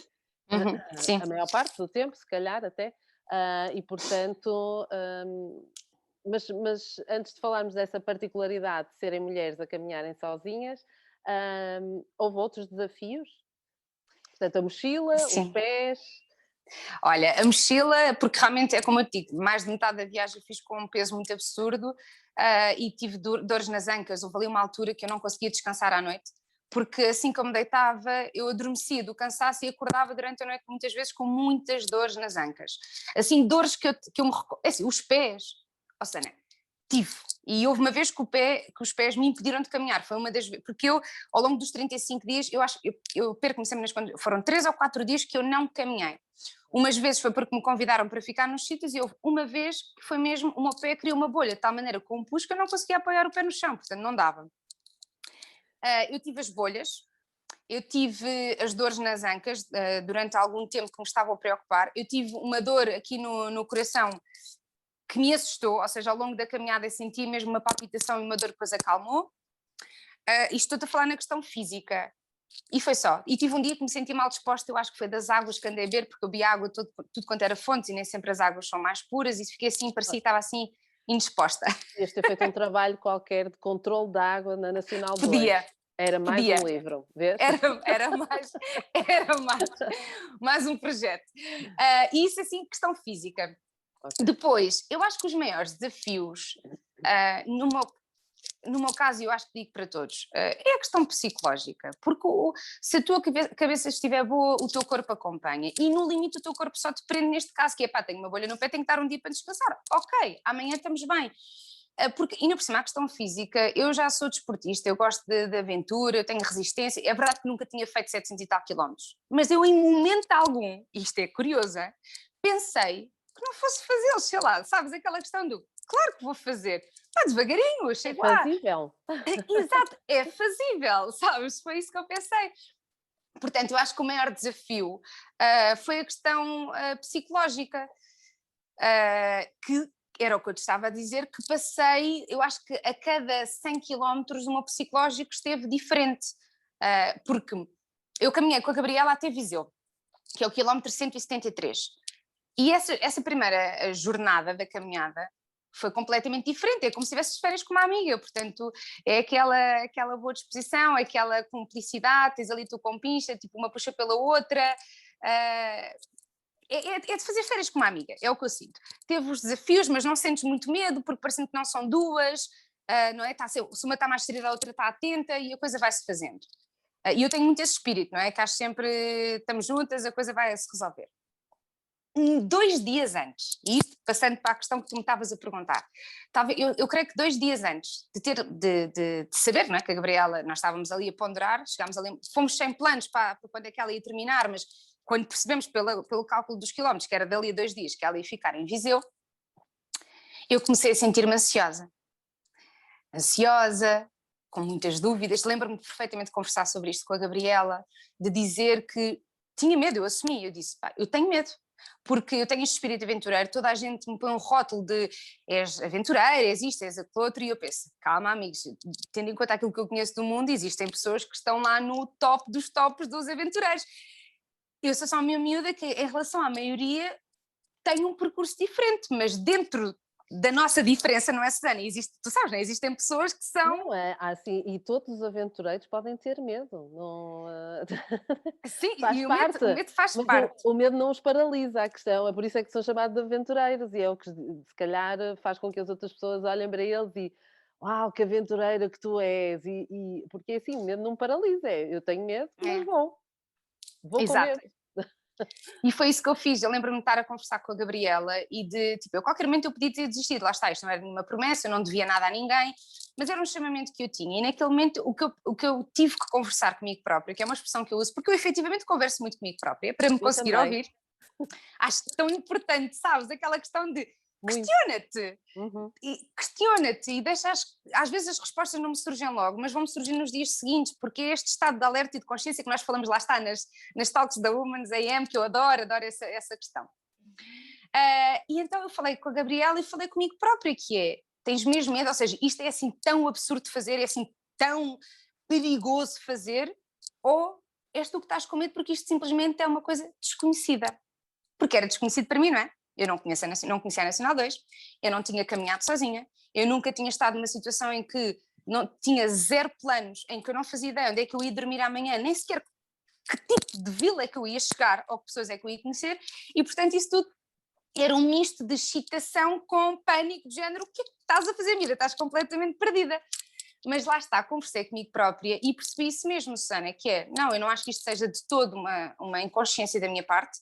Uhum, sim. A maior parte do tempo, se calhar até, e portanto, mas antes de falarmos dessa particularidade de serem mulheres a caminharem sozinhas, houve outros desafios? Portanto, a mochila, os Sim. pés. Olha, a mochila, porque realmente é como eu te digo, mais de metade da viagem eu fiz com um peso muito absurdo, e tive dores nas ancas. Houve ali uma altura que eu não conseguia descansar à noite, porque assim como deitava, eu adormecia do cansaço e acordava durante a noite muitas vezes com muitas dores nas ancas. Assim, dores que eu me recordo. Assim, os pés, ou seja, tive. E houve uma vez que os pés me impediram de caminhar, foi uma das vezes, porque eu, ao longo dos 35 dias, eu perco-me sempre nas contas, foram 3 ou 4 dias que eu não caminhei. Umas vezes foi porque me convidaram para ficar nos sítios e houve uma vez que foi mesmo, o meu pé criou uma bolha, de tal maneira que compus que eu não conseguia apoiar o pé no chão, portanto não dava. Eu tive as bolhas, eu tive as dores nas ancas durante algum tempo que me estavam a preocupar, eu tive uma dor aqui no coração que me assustou, ou seja, ao longo da caminhada eu senti mesmo uma palpitação e uma dor que depois acalmou. E estou-te a falar na questão física. E foi só. E tive um dia que me senti mal disposta, eu acho que foi das águas que andei a beber, porque eu bebi água tudo quanto era fontes e nem sempre as águas são mais puras, e fiquei assim, parecia que estava assim indisposta. Podias ter feito um trabalho qualquer de controle da água na Nacional 2. Podia, Era mais podia. um livro, vês? Era mais um projeto. E isso assim, questão física. Ok. Depois, eu acho que os maiores desafios, no meu caso, eu acho que digo para todos, é a questão psicológica, porque se a tua cabeça estiver boa, o teu corpo acompanha, e no limite o teu corpo só te prende neste caso, que é pá, tenho uma bolha no pé, tenho que dar um dia para descansar, ok, amanhã estamos bem. Porque, ainda por cima, a questão física, eu já sou desportista, eu gosto de aventura, eu tenho resistência, é verdade que nunca tinha feito 700 e tal quilómetros, mas eu em momento algum, e isto é curioso, pensei que não fosse fazê-los, sei lá, sabes, aquela questão do, claro que vou fazer, pá, devagarinho, eu É chego lá. fazível. Exato, é fazível, sabes, foi isso que eu pensei. Portanto, eu acho que o maior desafio foi a questão psicológica, que era o que eu te estava a dizer, que passei, eu acho que a cada 100 quilómetros o meu psicológico esteve diferente, porque eu caminhei com a Gabriela até Viseu, que é o quilómetro 173, e essa primeira jornada da caminhada foi completamente diferente, é como se tivesse férias com uma amiga, portanto é aquela boa disposição, aquela cumplicidade, tens ali tu com pincha, tipo uma puxa pela outra, é de fazer férias com uma amiga, é o que eu sinto. Teve os desafios, mas não sentes muito medo, porque parecendo que não são duas, não é? Se uma está mais distraída, a outra está atenta e a coisa vai-se fazendo. E eu tenho muito esse espírito, não é? Que acho sempre, estamos juntas, a coisa vai se resolver. 2 dias antes, e isto passando para a questão que tu me estavas a perguntar, eu creio que 2 dias antes de saber, não é, que a Gabriela, nós estávamos ali a ponderar, chegámos ali, fomos sem planos para quando é que ela ia terminar, mas quando percebemos pelo cálculo dos quilómetros que era dali a 2 dias que ela ia ficar em Viseu, eu comecei a sentir-me ansiosa, com muitas dúvidas. Lembro-me perfeitamente de conversar sobre isto com a Gabriela, de dizer que tinha medo, eu assumi, eu disse, pá, eu tenho medo, porque eu tenho este espírito aventureiro, toda a gente me põe um rótulo de és aventureira, és isto, és aquilo outro, e eu penso, calma amigos, tendo em conta aquilo que eu conheço do mundo, existem pessoas que estão lá no top dos tops dos aventureiros. Eu sou só uma miúda que, em relação à maioria, tem um percurso diferente, mas dentro da nossa diferença, não é, Susana? Tu sabes, não é? Existem pessoas que são... Não é assim, e todos os aventureiros podem ter medo, não, Sim, faz e parte, o medo faz mas parte. o medo não os paralisa, a questão é por isso é que são chamados de aventureiros e é o que se calhar faz com que as outras pessoas olhem para eles e uau, que aventureira que tu és, porque assim, o medo não me paralisa, eu tenho medo, mas É, vou com exato. medo. E foi isso que eu fiz. Eu lembro-me de estar a conversar com a Gabriela e de, tipo, eu a qualquer momento eu podia ter desistido, lá está, isto não era nenhuma promessa, eu não devia nada a ninguém, mas era um chamamento que eu tinha. E naquele momento o que eu tive que conversar comigo própria, que é uma expressão que eu uso, porque eu efetivamente converso muito comigo própria, para me Eu conseguir também, ouvir, acho tão importante, sabes? Aquela questão de muito. questiona-te. Uhum. E questiona-te e deixa às vezes as respostas não me surgem logo, mas vão-me surgir nos dias seguintes, porque é este estado de alerta e de consciência que nós falamos, lá está, nas talks da Women's AM, que eu adoro essa questão. E então eu falei com a Gabriela e falei comigo própria, que é, tens mesmo medo, ou seja, isto é assim tão absurdo de fazer, é assim tão perigoso fazer, ou és tu que estás com medo porque isto simplesmente é uma coisa desconhecida. Porque era desconhecido para mim, não é? Eu não conhecia a Nacional 2, eu não tinha caminhado sozinha, eu nunca tinha estado numa situação em que não tinha zero planos, em que eu não fazia ideia onde é que eu ia dormir amanhã, nem sequer que tipo de vila é que eu ia chegar ou que pessoas é que eu ia conhecer, e portanto isso tudo era um misto de excitação com pânico, de género, o que é que estás a fazer, Mira? Estás completamente perdida. Mas lá está, conversei comigo própria e percebi isso mesmo, Susana, que é, não, eu não acho que isto seja de todo uma inconsciência da minha parte,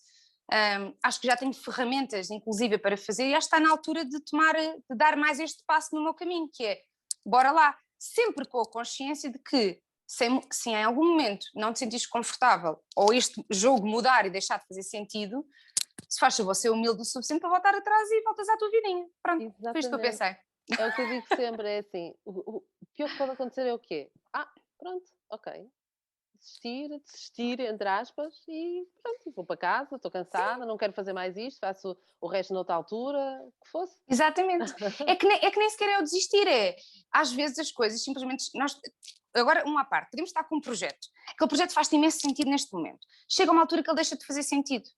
acho que já tenho ferramentas, inclusive, para fazer, e acho que está na altura de dar mais este passo no meu caminho, que é, bora lá, sempre com a consciência de que se em algum momento não te sentires confortável, ou este jogo mudar e deixar de fazer sentido, se faz favor, ser humilde o suficiente para voltar atrás e voltas à tua vidinha. Pronto, foi isto que eu Exatamente. pensei. É o que eu digo sempre, é assim, o pior que pode acontecer é o quê? Ah, pronto, ok. desistir, entre aspas, e pronto, vou para casa, estou cansada, não quero fazer mais isto, faço o resto noutra altura, o que fosse. Exatamente. É que nem sequer é o desistir, é às vezes as coisas simplesmente nós. Agora, uma à parte, podemos estar com um projeto. Aquele projeto faz-te imenso sentido neste momento. Chega uma altura que ele deixa de fazer sentido.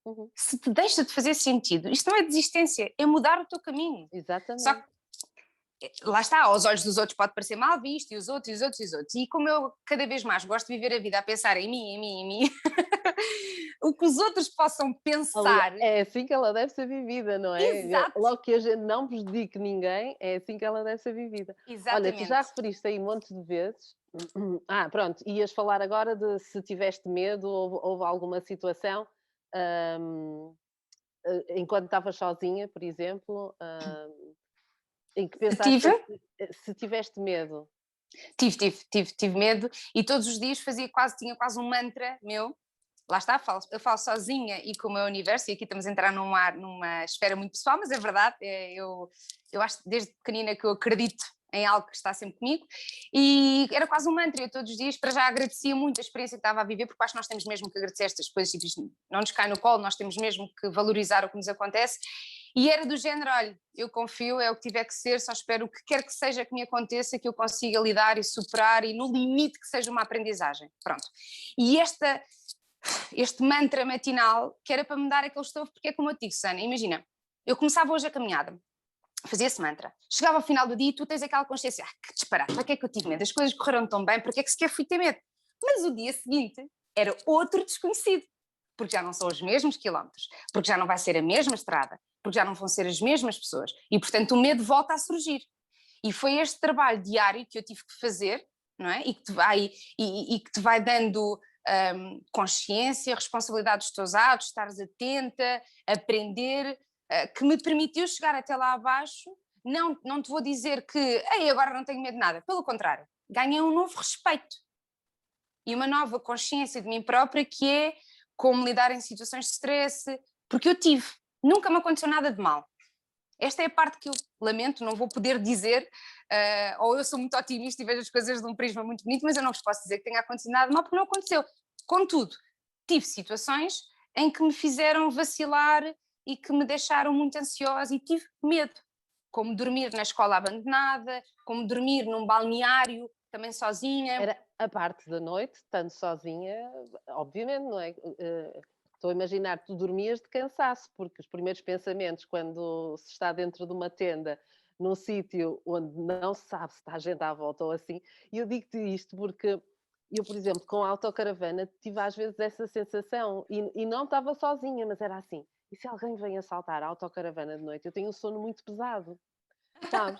Uhum, Se te deixa de fazer sentido, isto não é desistência, é mudar o teu caminho. Só que exatamente. lá está, aos olhos dos outros pode parecer mal visto, e os outros, e os outros, e os outros. E como eu cada vez mais gosto de viver a vida a pensar em mim, em mim, em mim, o que os outros possam pensar. É assim que ela deve ser vivida, não é? Exato, Logo que a gente não prejudique ninguém, é assim que ela deve ser vivida. Olha, tu já exatamente. referiste aí montes de vezes. Pronto, ias falar agora de se tiveste medo, houve alguma situação, hum, enquanto estavas sozinha, por exemplo, em que pensaste Tive, assim, se tiveste medo. tive medo e todos os dias tinha quase um mantra meu. Lá está, eu falo sozinha e com o meu universo, e aqui estamos a entrar numa esfera muito pessoal, mas é verdade, eu acho que desde pequenina que eu acredito em algo que está sempre comigo, e era quase um mantra, eu todos os dias para já agradecia muito a experiência que estava a viver, porque acho que nós temos mesmo que agradecer estas coisas, tipo, isto não nos cai no colo, nós temos mesmo que valorizar o que nos acontece, e era do género, olha, eu confio, é o que tiver que ser, só espero o que quer que seja que me aconteça, que eu consiga lidar e superar, e no limite que seja uma aprendizagem, pronto. E este mantra matinal que era para me dar aquele estofo, porque é como eu te digo, Sana, imagina, eu começava hoje a caminhada, fazia esse mantra, chegava ao final do dia e tu tens aquela consciência, que disparate, para que é que eu tive medo? As coisas correram tão bem, porque é que sequer fui ter medo? Mas o dia seguinte era outro desconhecido, porque já não são os mesmos quilómetros, porque já não vai ser a mesma estrada, porque já não vão ser as mesmas pessoas, e portanto o medo volta a surgir. E foi este trabalho diário que eu tive que fazer, não é? E que te vai dando consciência, responsabilidade dos teus atos, estares atenta, aprender, que me permitiu chegar até lá abaixo. Não te vou dizer que ei, agora não tenho medo de nada, pelo contrário, ganhei um novo respeito e uma nova consciência de mim própria, que é como lidar em situações de stress, porque eu tive, nunca me aconteceu nada de mal. Esta é a parte que eu lamento, não vou poder dizer, ou eu sou muito otimista e vejo as coisas de um prisma muito bonito, mas eu não vos posso dizer que tenha acontecido nada de mal, porque não aconteceu. Contudo, tive situações em que me fizeram vacilar e que me deixaram muito ansiosa e tive medo, como dormir na escola abandonada, como dormir num balneário, também sozinha. Era a parte da noite, estando sozinha, obviamente, não é? Estou a imaginar que tu dormias de cansaço, porque os primeiros pensamentos, quando se está dentro de uma tenda, num sítio onde não se sabe se está gente à volta ou assim, e eu digo-te isto porque eu, por exemplo, com a autocaravana, tive às vezes essa sensação, e não estava sozinha, mas era assim, e se alguém vem assaltar a autocaravana de noite? Eu tenho um sono muito pesado, sabes?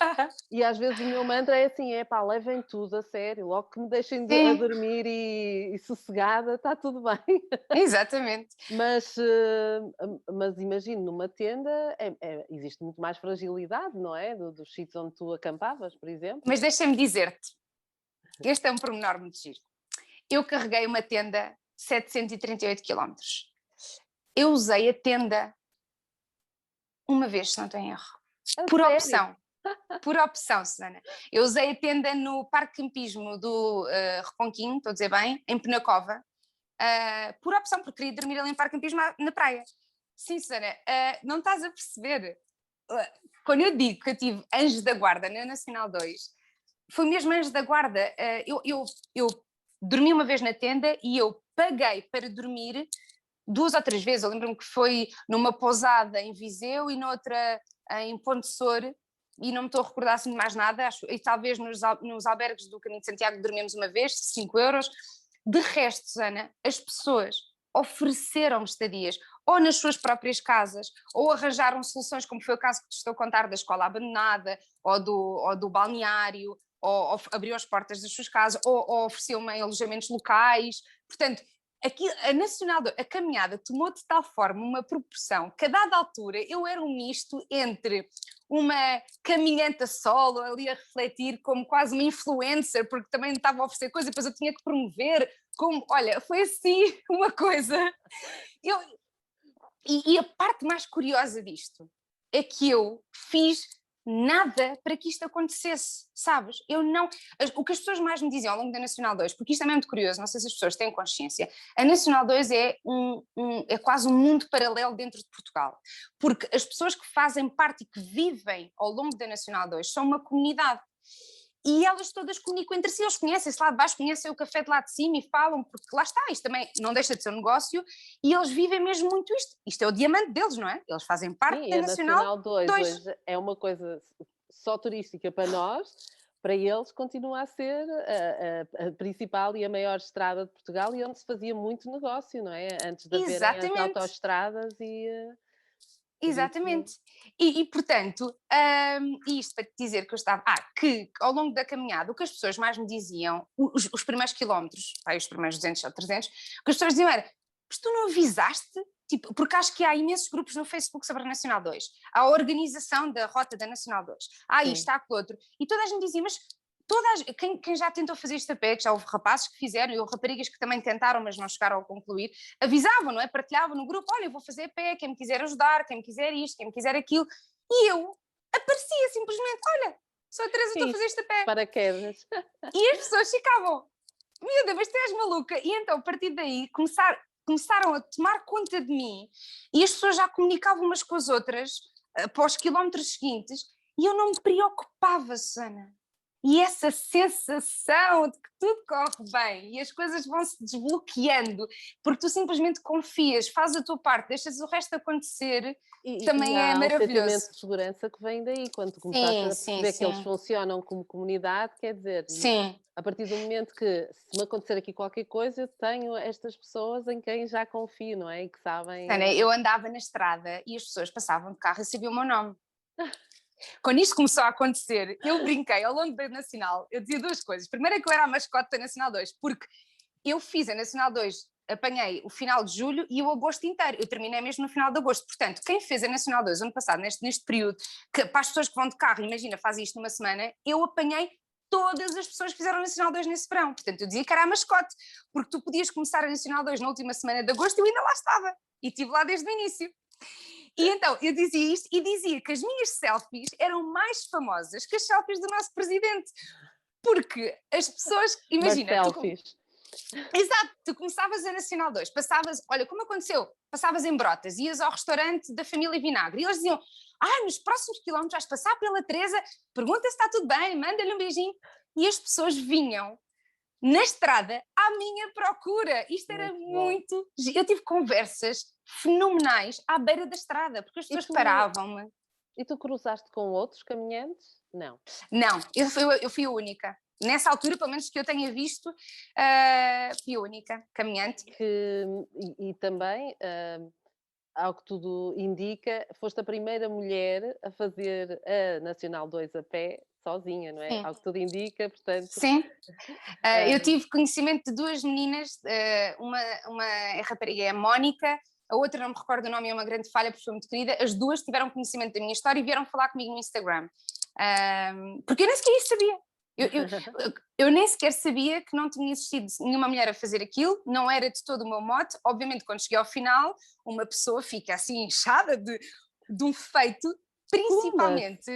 E às vezes o meu mantra é assim: é pá, levem tudo a sério, logo que me deixem a Sim, dormir e sossegada, está tudo bem. exatamente. Mas imagino, numa tenda existe muito mais fragilidade, não é? Dos sítios onde tu acampavas, por exemplo. Mas deixa-me dizer-te, este é um pormenor muito giro. Eu carreguei uma tenda 738 quilómetros. Eu usei a tenda uma vez, se não tenho erro. A Por sério? opção. Por opção, Susana. Eu usei a tenda no Parque Campismo do Reconquim, estou a dizer bem, em Penacova, por opção, porque queria dormir ali em Parque Campismo na praia. Sim, Susana, não estás a perceber. Quando eu digo que eu tive anjos da guarda na Nacional 2, foi mesmo anjos da guarda. Eu dormi uma vez na tenda e eu paguei para dormir 2 ou 3 vezes. Eu lembro-me que foi numa pousada em Viseu e noutra em Ponte Sor, e não me estou a recordar assim de mais nada, e talvez nos albergues do Caminho de Santiago dormimos uma vez, 5 euros. De resto, Susana, as pessoas ofereceram-me estadias, ou nas suas próprias casas, ou arranjaram soluções, como foi o caso que te estou a contar da escola abandonada, ou do balneário, ou abriu as portas das suas casas, ou ofereceu-me alojamentos locais. Portanto, aqui, a caminhada tomou de tal forma uma proporção que a dada altura eu era um misto entre uma caminhante a solo, ali a refletir como quase uma influencer, porque também estava a oferecer coisa, depois eu tinha que promover, olha, foi assim uma coisa. E a parte mais curiosa disto é que eu fiz nada para que isto acontecesse, sabes? Eu não... O que as pessoas mais me diziam ao longo da Nacional 2, porque isto é muito curioso, não sei se as pessoas têm consciência, a Nacional 2 é quase um mundo paralelo dentro de Portugal, porque as pessoas que fazem parte e que vivem ao longo da Nacional 2 são uma comunidade. E elas todas comunicam entre si, eles conhecem-se lá de baixo, conhecem o café de lá de cima e falam, porque lá está, isto também não deixa de ser um negócio, e eles vivem mesmo muito isto. Isto é o diamante deles, não é? Eles fazem parte Sim, da a Nacional Nacional 2 2. hoje é uma coisa só turística para nós, para eles continua a ser a principal e a maior estrada de Portugal e onde se fazia muito negócio, não é? Antes de haverem as Exatamente. autoestradas por isso... Exatamente. Portanto, isto para te dizer que eu estava. Que ao longo da caminhada, o que as pessoas mais me diziam, os primeiros quilómetros, os primeiros 200 ou 300, o que as pessoas diziam era: mas tu não avisaste? Tipo, porque acho que há imensos grupos no Facebook sobre a Nacional 2, há a organização da rota da Nacional 2, há isto, há aquilo outro, e toda a gente dizia, mas quem já tentou fazer isto a pé, que já houve rapazes que fizeram e houve raparigas que também tentaram, mas não chegaram a concluir, avisavam, não é? Partilhavam no grupo: olha, eu vou fazer a pé, quem me quiser ajudar, quem me quiser isto, quem me quiser aquilo. E eu aparecia simplesmente: olha, sou a Teresa, estou a fazer isto a pé. Paraquedas. E as pessoas ficavam: miúda, mas tu és maluca. E então, a partir daí, começaram a tomar conta de mim e as pessoas já comunicavam umas com as outras para os quilómetros seguintes e eu não me preocupava, Susana. E essa sensação de que tudo corre bem e as coisas vão se desbloqueando, porque tu simplesmente confias, fazes a tua parte, deixas o resto acontecer, também é Há um maravilhoso. sentimento de segurança que vem daí, quando tu começaste Sim, a sim, perceber que eles sim. funcionam como comunidade, quer dizer, Sim. a partir do momento que, se me acontecer aqui qualquer coisa, eu tenho estas pessoas em quem já confio, não é? E que sabem. Ana, eu andava na estrada e as pessoas passavam de carro e sabiam o meu nome. Quando isto começou a acontecer, eu brinquei ao longo da Nacional, eu dizia duas coisas. Primeiro é que eu era a mascote da Nacional 2, porque eu fiz a Nacional 2, apanhei o final de julho e o agosto inteiro, eu terminei mesmo no final de agosto. Portanto, quem fez a Nacional 2 ano passado, neste período, que para as pessoas que vão de carro, imagina, faz isto numa semana, eu apanhei todas as pessoas que fizeram a Nacional 2 nesse verão. Portanto, eu dizia que era a mascote, porque tu podias começar a Nacional 2 na última semana de agosto e eu ainda lá estava, e estive lá desde o início. E então eu dizia isto e dizia que as minhas selfies eram mais famosas que as selfies do nosso presidente, porque as pessoas, Mas imagina, selfies. exato, tu começavas a Nacional 2, passavas, olha como aconteceu, passavas em Brotas, ias ao restaurante da família Vinagre e eles diziam: nos próximos quilómetros vais passar pela Teresa, pergunta se está tudo bem, manda-lhe um beijinho, e as pessoas vinham na estrada à minha procura. Isto era Muito bom. muito. Eu tive conversas fenomenais à beira da estrada, porque as E pessoas tu, paravam-me. e tu cruzaste com outros caminhantes? Não. Não, eu fui a única. Nessa altura, pelo menos que eu tenha visto, fui a única caminhante. E também, ao que tudo indica, foste a primeira mulher a fazer a Nacional 2 a pé, sozinha, não é? Sim. Ao que tudo indica, portanto. Sim, eu ah, tive conhecimento de duas meninas, uma rapariga é a Mónica, a outra não me recordo o nome, é uma grande falha porque foi muito querida. As duas tiveram conhecimento da minha história e vieram falar comigo no Instagram, porque eu nem sequer isso sabia. Eu nem sequer sabia que não tinha existido nenhuma mulher a fazer aquilo, não era de todo o meu mote. Obviamente, quando cheguei ao final, uma pessoa fica assim inchada de um feito, Como principalmente.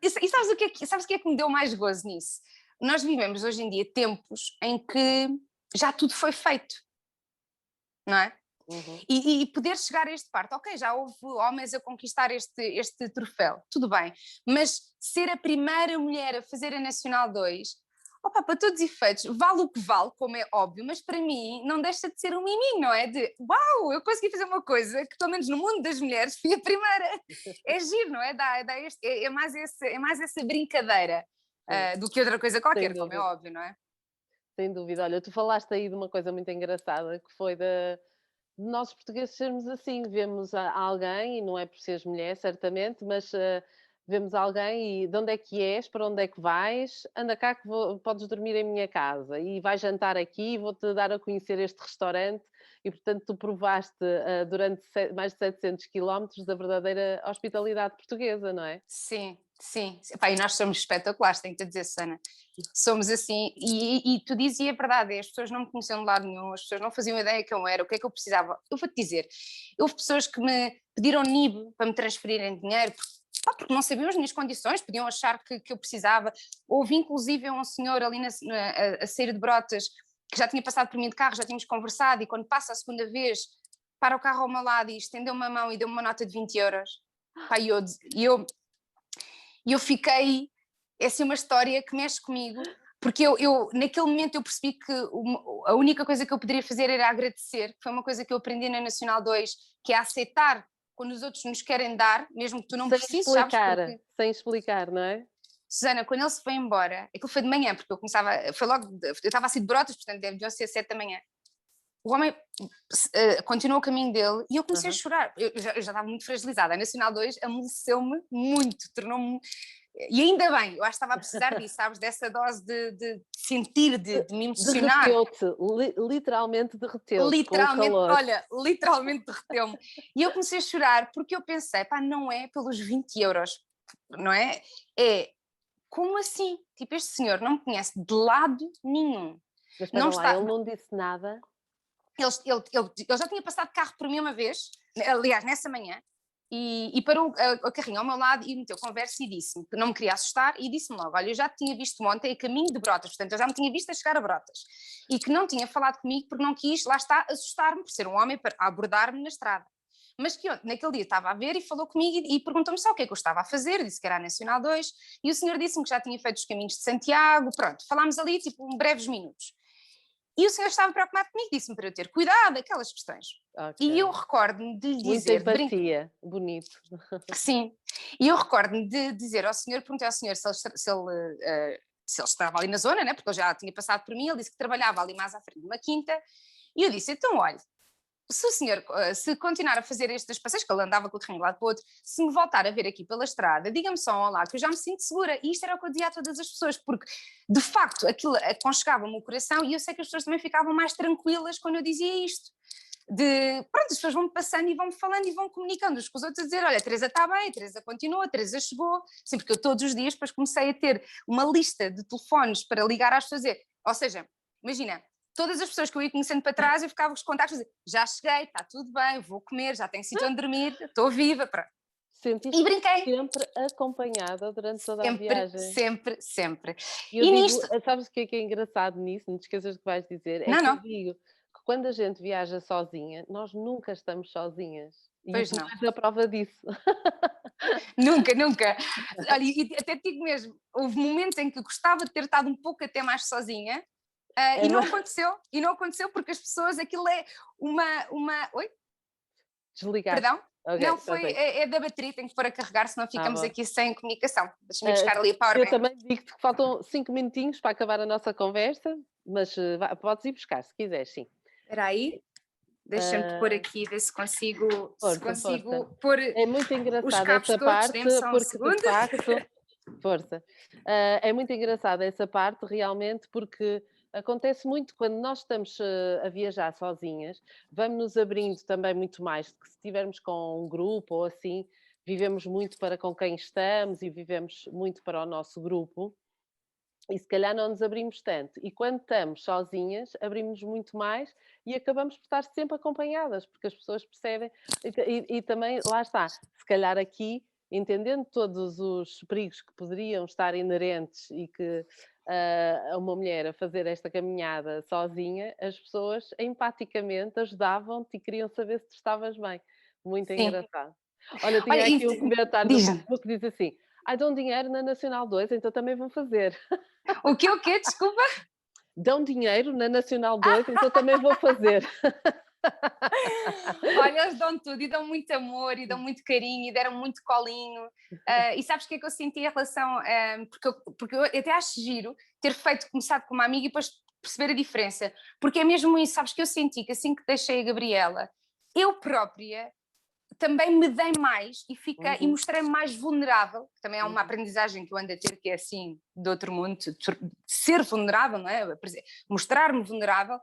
assim? Sabes o que é que me deu mais gozo nisso? Nós vivemos hoje em dia tempos em que já tudo foi feito, não é? Uhum. E poder chegar a este parte, ok, já houve homens a conquistar este troféu, tudo bem, mas ser a primeira mulher a fazer a Nacional 2, opa, para todos os efeitos, vale o que vale, como é óbvio, mas para mim não deixa de ser um miminho, não é? De uau, eu consegui fazer uma coisa que, pelo menos no mundo das mulheres, fui a primeira. É giro, não é? É mais essa brincadeira Sim, do que outra coisa sem qualquer, como é dúvida. óbvio, não é? Sem dúvida. Olha, tu falaste aí de uma coisa muito engraçada, que foi de nós portugueses sermos assim, vemos alguém, e não é por seres mulher, certamente, mas vemos alguém e de onde é que és, para onde é que vais, anda cá que podes dormir em minha casa e vais jantar aqui, vou-te dar a conhecer este restaurante e, portanto, tu provaste durante mais de 700 quilómetros da verdadeira hospitalidade portuguesa, não é? Sim, sim. Epá, e nós somos espetaculares, tenho-te a dizer, Sana. Somos assim, e tu dizia a verdade, as pessoas não me conheciam de lado nenhum, as pessoas não faziam ideia quem eu era, o que é que eu precisava. Eu vou-te dizer, houve pessoas que me pediram NIB para me transferirem dinheiro, porque não sabiam as minhas condições, podiam achar que eu precisava. Houve inclusive um senhor ali a sair de Brotas, que já tinha passado por mim de carro, já tínhamos conversado, e quando passa a segunda vez, para o carro ao meu lado e estendeu-me a mão e deu-me uma nota de 20€. Pá, eu fiquei, é assim uma história que mexe comigo, porque eu naquele momento eu percebi que a única coisa que eu poderia fazer era agradecer, que foi uma coisa que eu aprendi na Nacional 2, que é aceitar quando os outros nos querem dar, mesmo que tu não precises, sabes? Porque, sem explicar, não é? Susana, quando ele se foi embora, aquilo foi de manhã, porque foi logo, eu estava assim de Brotas, portanto deviam ser 7 da manhã. O homem continuou o caminho dele e eu comecei a chorar. Eu já estava muito fragilizada. A Nacional 2 amoleceu-me muito, tornou-me. E ainda bem, eu acho que estava a precisar disso, sabes? Dessa dose de sentir, de me emocionar. Derreteu-te, literalmente derreteu-te com o Literalmente, calor. olha, literalmente derreteu-me. E eu comecei a chorar porque eu pensei, pá, não é pelos 20€, não é? É, como assim? Tipo, este senhor não me conhece de lado nenhum. Mas espera lá, ele não disse nada? Ele já tinha passado de carro por mim uma vez, aliás, nessa manhã, e parou o carrinho ao meu lado e meteu conversa e disse-me que não me queria assustar e disse-me logo, olha, eu já te tinha visto ontem a caminho de Brotas, portanto eu já me tinha visto a chegar a Brotas, e que não tinha falado comigo porque não quis, lá está, assustar-me por ser um homem para abordar-me na estrada. Mas que naquele dia estava a ver e falou comigo e perguntou-me só o que é que eu estava a fazer, disse que era a Nacional 2, e o senhor disse-me que já tinha feito os caminhos de Santiago, pronto, falámos ali tipo breves minutos. E o senhor estava preocupado comigo, disse-me para eu ter cuidado, aquelas questões. Okay. E eu recordo-me de lhe dizer... Muita empatia, bonito. Sim. E eu recordo-me de dizer ao senhor, perguntei ao senhor se ele estava ali na zona, né, porque ele já tinha passado por mim, ele disse que trabalhava ali mais à frente de uma quinta, e eu disse, então olha, se o senhor, se continuar a fazer estes passeios, que ele andava com o carrinho de um lado para o outro, se me voltar a ver aqui pela estrada, diga-me só um olá, que eu já me sinto segura. E isto era o que eu dizia a todas as pessoas, porque de facto aquilo aconchegava-me o coração e eu sei que as pessoas também ficavam mais tranquilas quando eu dizia isto. Pronto, as pessoas vão-me passando e vão-me falando e vão comunicando uns com os outros a dizer, olha, a Teresa está bem, a Teresa continua, a Teresa chegou. Sempre que eu todos os dias depois comecei a ter uma lista de telefones para ligar às pessoas. Ou seja, imagina, todas as pessoas que eu ia conhecendo para trás, eu ficava com os contactos a dizer, já cheguei, está tudo bem, vou comer, já tenho sítio onde dormir, estou viva. Sentiste-te sempre acompanhada durante toda a viagem? Sempre. E digo, nisto... sabes o que é engraçado nisso? Não te esqueças do que vais dizer. Eu digo que quando a gente viaja sozinha, nós nunca estamos sozinhas. Pois e não. És a prova disso. Nunca. Olha, e até te digo mesmo, houve momentos em que gostava de ter estado um pouco até mais sozinha, e não aconteceu porque as pessoas, aquilo é uma... Oi? Desligar. Perdão? Okay, não, é da bateria, tenho que pôr a carregar, senão ficamos aqui sem comunicação. Deixa-me buscar ali a powerbank. Eu também digo-te que faltam 5 minutinhos para acabar a nossa conversa, mas podes ir buscar, se quiseres, sim. Espera aí, deixa-me pôr aqui, ver se consigo, força. pôr é muito engraçado os cabos essa todos, parte, porque de facto... Força. É muito engraçada essa parte, realmente, porque... Acontece muito quando nós estamos a viajar sozinhas, vamos nos abrindo também muito mais do que se estivermos com um grupo ou assim, vivemos muito para com quem estamos e vivemos muito para o nosso grupo e se calhar não nos abrimos tanto. E quando estamos sozinhas, abrimos muito mais e acabamos por estar sempre acompanhadas, porque as pessoas percebem e também, lá está, se calhar aqui, entendendo todos os perigos que poderiam estar inerentes e que a uma mulher a fazer esta caminhada sozinha, as pessoas empaticamente ajudavam-te e queriam saber se tu estavas bem. Muito engraçado. Olha, tinha aqui um comentário do Facebook que diz assim: ai, dão dinheiro na Nacional 2, então também vou fazer. O quê? Desculpa? Dão dinheiro na Nacional 2, então também vou fazer. Olha, eles dão tudo e dão muito amor e dão muito carinho e deram muito colinho. E sabes o que é que eu senti em relação... porque eu até acho giro ter começado com uma amiga e depois perceber a diferença. Porque é mesmo isso, sabes que eu senti que assim que deixei a Gabriela, eu própria também me dei mais e mostrei-me mais vulnerável, que também é uma aprendizagem que eu ando a ter, que é assim, de outro mundo, ser vulnerável, não é? Mostrar-me vulnerável.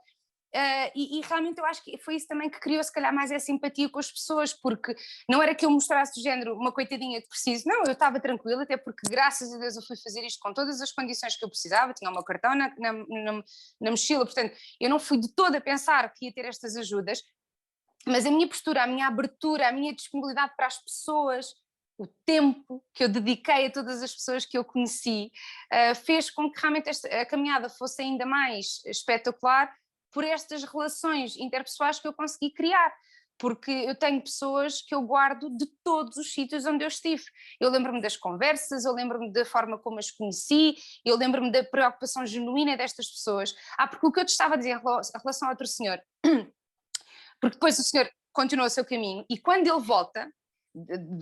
E realmente eu acho que foi isso também que criou se calhar mais essa empatia com as pessoas, porque não era que eu mostrasse do género uma coitadinha que preciso, não, eu estava tranquila, até porque graças a Deus eu fui fazer isto com todas as condições que eu precisava, tinha o meu cartão na mochila, portanto eu não fui de todo a pensar que ia ter estas ajudas, mas a minha postura, a minha abertura, a minha disponibilidade para as pessoas o tempo que eu dediquei a todas as pessoas que eu conheci, fez com que realmente a caminhada fosse ainda mais espetacular por estas relações interpessoais que eu consegui criar. Porque eu tenho pessoas que eu guardo de todos os sítios onde eu estive. Eu lembro-me das conversas, eu lembro-me da forma como as conheci, eu lembro-me da preocupação genuína destas pessoas. Porque o que eu te estava a dizer em relação ao outro senhor, porque depois o senhor continua o seu caminho e quando ele volta,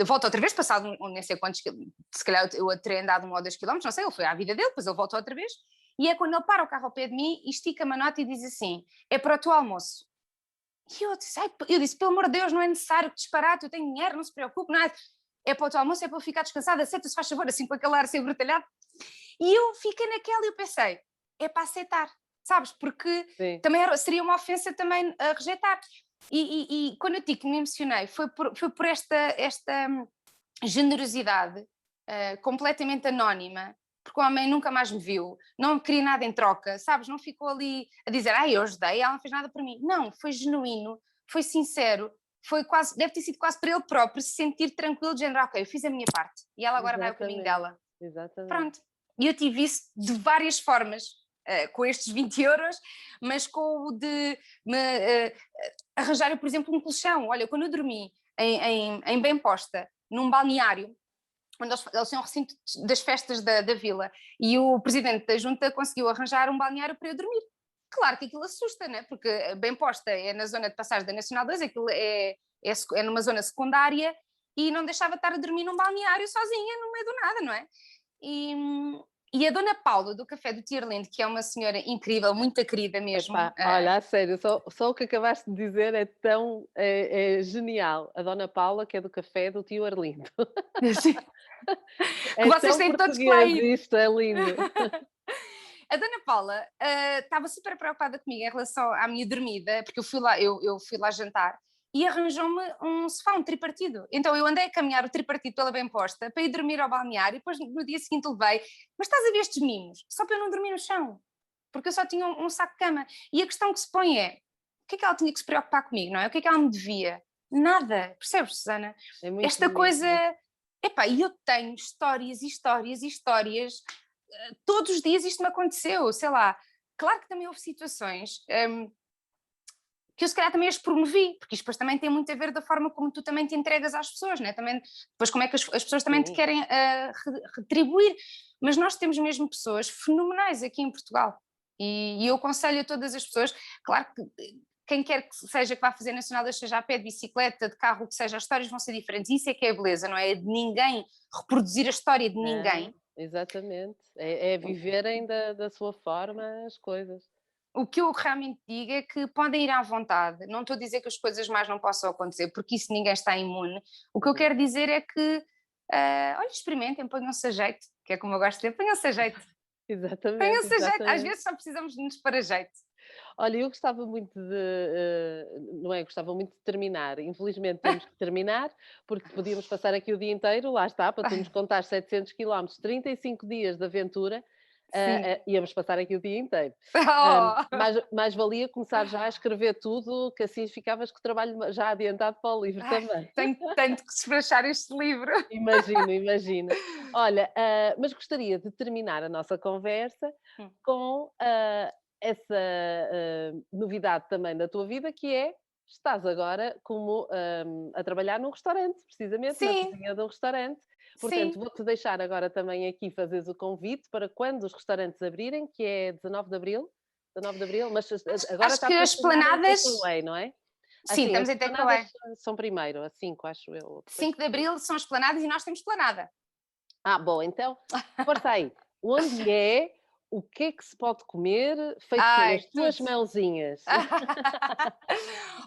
volta outra vez, passado nem sei quantos, se calhar eu terei andado 1 ou 2 quilómetros, não sei, ele foi à vida dele, depois ele volta outra vez, e é quando ele para o carro ao pé de mim e estica-me a nota e diz assim: é para o teu almoço. E eu disse, pelo amor de Deus, não é necessário, que disparate, eu tenho dinheiro, não se preocupe, não é? É para o teu almoço, é para eu ficar descansada, aceita, se faz favor, assim com aquele ar assim brutalhado. E eu fiquei naquela e eu pensei, é para aceitar, sabes? Porque Sim. também seria uma ofensa também a rejeitar. E quando eu digo que me emocionei, foi por esta generosidade completamente anónima, porque o homem nunca mais me viu, não me queria nada em troca, sabes? Não ficou ali a dizer, eu ajudei, ela não fez nada por mim. Não, foi genuíno, foi sincero, foi quase, deve ter sido quase para ele próprio se sentir tranquilo, de género, ok, eu fiz a minha parte e ela agora vai ao caminho dela. Exatamente. Pronto. E eu tive isso de várias formas, com estes 20 euros, mas com o de me arranjar, por exemplo, um colchão. Olha, quando eu dormi em Bem Posta, num balneário, onde eles tinham o recinto das festas da vila, e o presidente da junta conseguiu arranjar um balneário para eu dormir. Claro que aquilo assusta, né? Porque Bem Posta é na zona de passagem da Nacional 2, aquilo é numa zona secundária, e não deixava de estar a dormir num balneário sozinha, no meio do nada, não é? E a Dona Paula, do Café do Tierlind, que é uma senhora incrível, muito querida mesmo. Epá, olha, a sério, só o que acabaste de dizer é tão genial. A Dona Paula, que é do Café do Tio Arlindo. Que É vocês tão têm todos que lá português ir. isto, é lindo. A Dona Paula estava super preocupada comigo em relação à minha dormida, porque eu fui lá jantar, e arranjou-me um sofá, um tripartido. Então eu andei a caminhar o tripartido pela Bem Posta para ir dormir ao balneário, e depois no dia seguinte levei. Mas estás a ver estes mimos? Só para eu não dormir no chão, porque eu só tinha um saco de cama. E a questão que se põe é, o que é que ela tinha que se preocupar comigo, não é? O que é que ela me devia? Nada, percebes, Susana? É muito Esta bonito. coisa... Epá, e eu tenho histórias e histórias e histórias, todos os dias isto me aconteceu, sei lá. Claro que também houve situações que eu se calhar também as promovi, porque isto depois também tem muito a ver da forma como tu também te entregas às pessoas, né? Também, depois como é que as pessoas também te Sim. querem retribuir. Mas nós temos mesmo pessoas fenomenais aqui em Portugal, e eu aconselho a todas as pessoas, claro que quem quer que seja que vá fazer nacionais, seja a pé, de bicicleta, de carro, o que seja, as histórias vão ser diferentes, isso é que é a beleza, não é? É de ninguém reproduzir a história de ninguém. Não, exatamente. É viverem da sua forma as coisas. O que eu realmente digo é que podem ir à vontade, não estou a dizer que as coisas mais não possam acontecer, porque isso ninguém está imune. O que eu quero dizer é que, olha, experimentem, ponham-se a jeito, que é como eu gosto de dizer, ponham-se a jeito. Exatamente, Ponham-se a jeito, às exatamente. vezes só precisamos de nos pôr a jeito. Olha, eu gostava muito não é, gostava muito de terminar. Infelizmente temos que terminar, porque podíamos passar aqui o dia inteiro, lá está, para tu nos contar 700 quilómetros, 35 dias de aventura, Sim. íamos passar aqui o dia inteiro. Oh! Mais valia começar já a escrever tudo, que assim ficavas com o trabalho já adiantado para o livro Ai, também. tenho tanto que despachar este livro. Imagino, imagino. Olha, mas gostaria de terminar a nossa conversa Hum. com essa novidade também da tua vida, que é estás agora como a trabalhar num restaurante, precisamente na Sim, cozinha de um restaurante. Portanto, sim. vou-te deixar agora também aqui fazeres o convite para quando os restaurantes abrirem, que é 19 de Abril. 19 de Abril, mas agora Acho está que a as funcionar em esplanadas. takeaway, não é? Sim, Assim, as estamos em esplanadas takeaway. são primeiro, a 5, acho eu. Depois 5 de Abril são esplanadas e nós temos esplanada. bom, então, força aí. Onde é? O que é que se pode comer feito pelas Ai, tudo. tuas mãozinhas?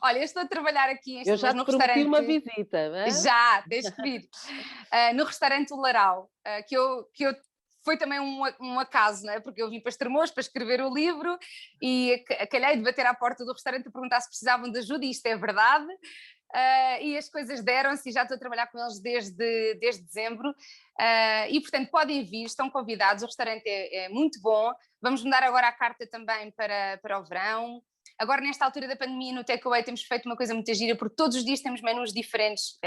Olha, eu estou a trabalhar aqui Eu já mas te no prometi uma restaurante. visita, hã? Já, tens que vir. No restaurante O Laral, que eu foi também um acaso, não é? Porque eu vim para Estremoz para escrever o livro e calhei de bater à porta do restaurante a perguntar se precisavam de ajuda, e isto é verdade. E as coisas deram-se e já estou a trabalhar com eles desde dezembro. E portanto podem vir, estão convidados, o restaurante é muito bom. Vamos mudar agora a carta também para o verão. Agora, nesta altura da pandemia, no Takeaway temos feito uma coisa muito gira, porque todos os dias temos menus diferentes,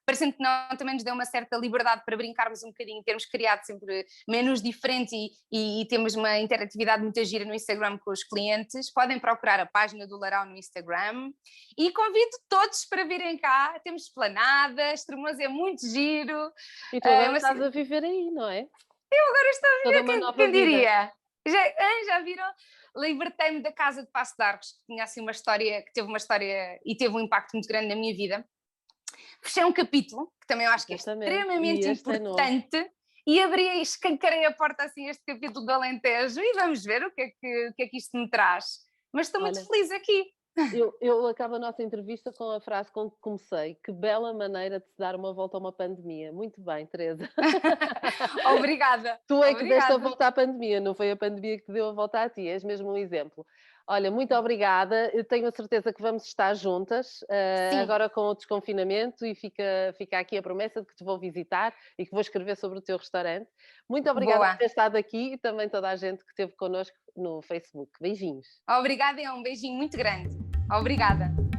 parecendo que não, também nos deu uma certa liberdade para brincarmos um bocadinho, termos criado sempre menus diferentes e temos uma interatividade muito gira no Instagram com os clientes. Podem procurar a página do Larau no Instagram e convido todos para virem cá, temos esplanadas, Estremoz é muito giro. E tu agora estás a viver aí, não é? Agora estou a Toda viver, uma nova quem vida. diria? Já viram? Libertei-me da casa de Passo de Arcos, que tinha assim uma história, que teve uma história e teve um impacto muito grande na minha vida. Fechei um capítulo, que também eu acho que é extremamente importante, e abri, escancarei a porta assim este capítulo do Alentejo e vamos ver o que é que isto me traz. Mas estou muito feliz aqui. Eu acabo a nossa entrevista com a frase com que comecei: que bela maneira de se dar uma volta a uma pandemia. Muito bem, Teresa. Obrigada. Tu é que deste a volta à pandemia, não foi a pandemia que te deu a volta a ti, és mesmo um exemplo. Olha, muito obrigada, eu tenho a certeza que vamos estar juntas, agora com o desconfinamento, e fica aqui a promessa de que te vou visitar e que vou escrever sobre o teu restaurante. Muito obrigada por ter estado aqui e também toda a gente que esteve connosco no Facebook. Beijinhos. Obrigada, é um beijinho muito grande. Obrigada.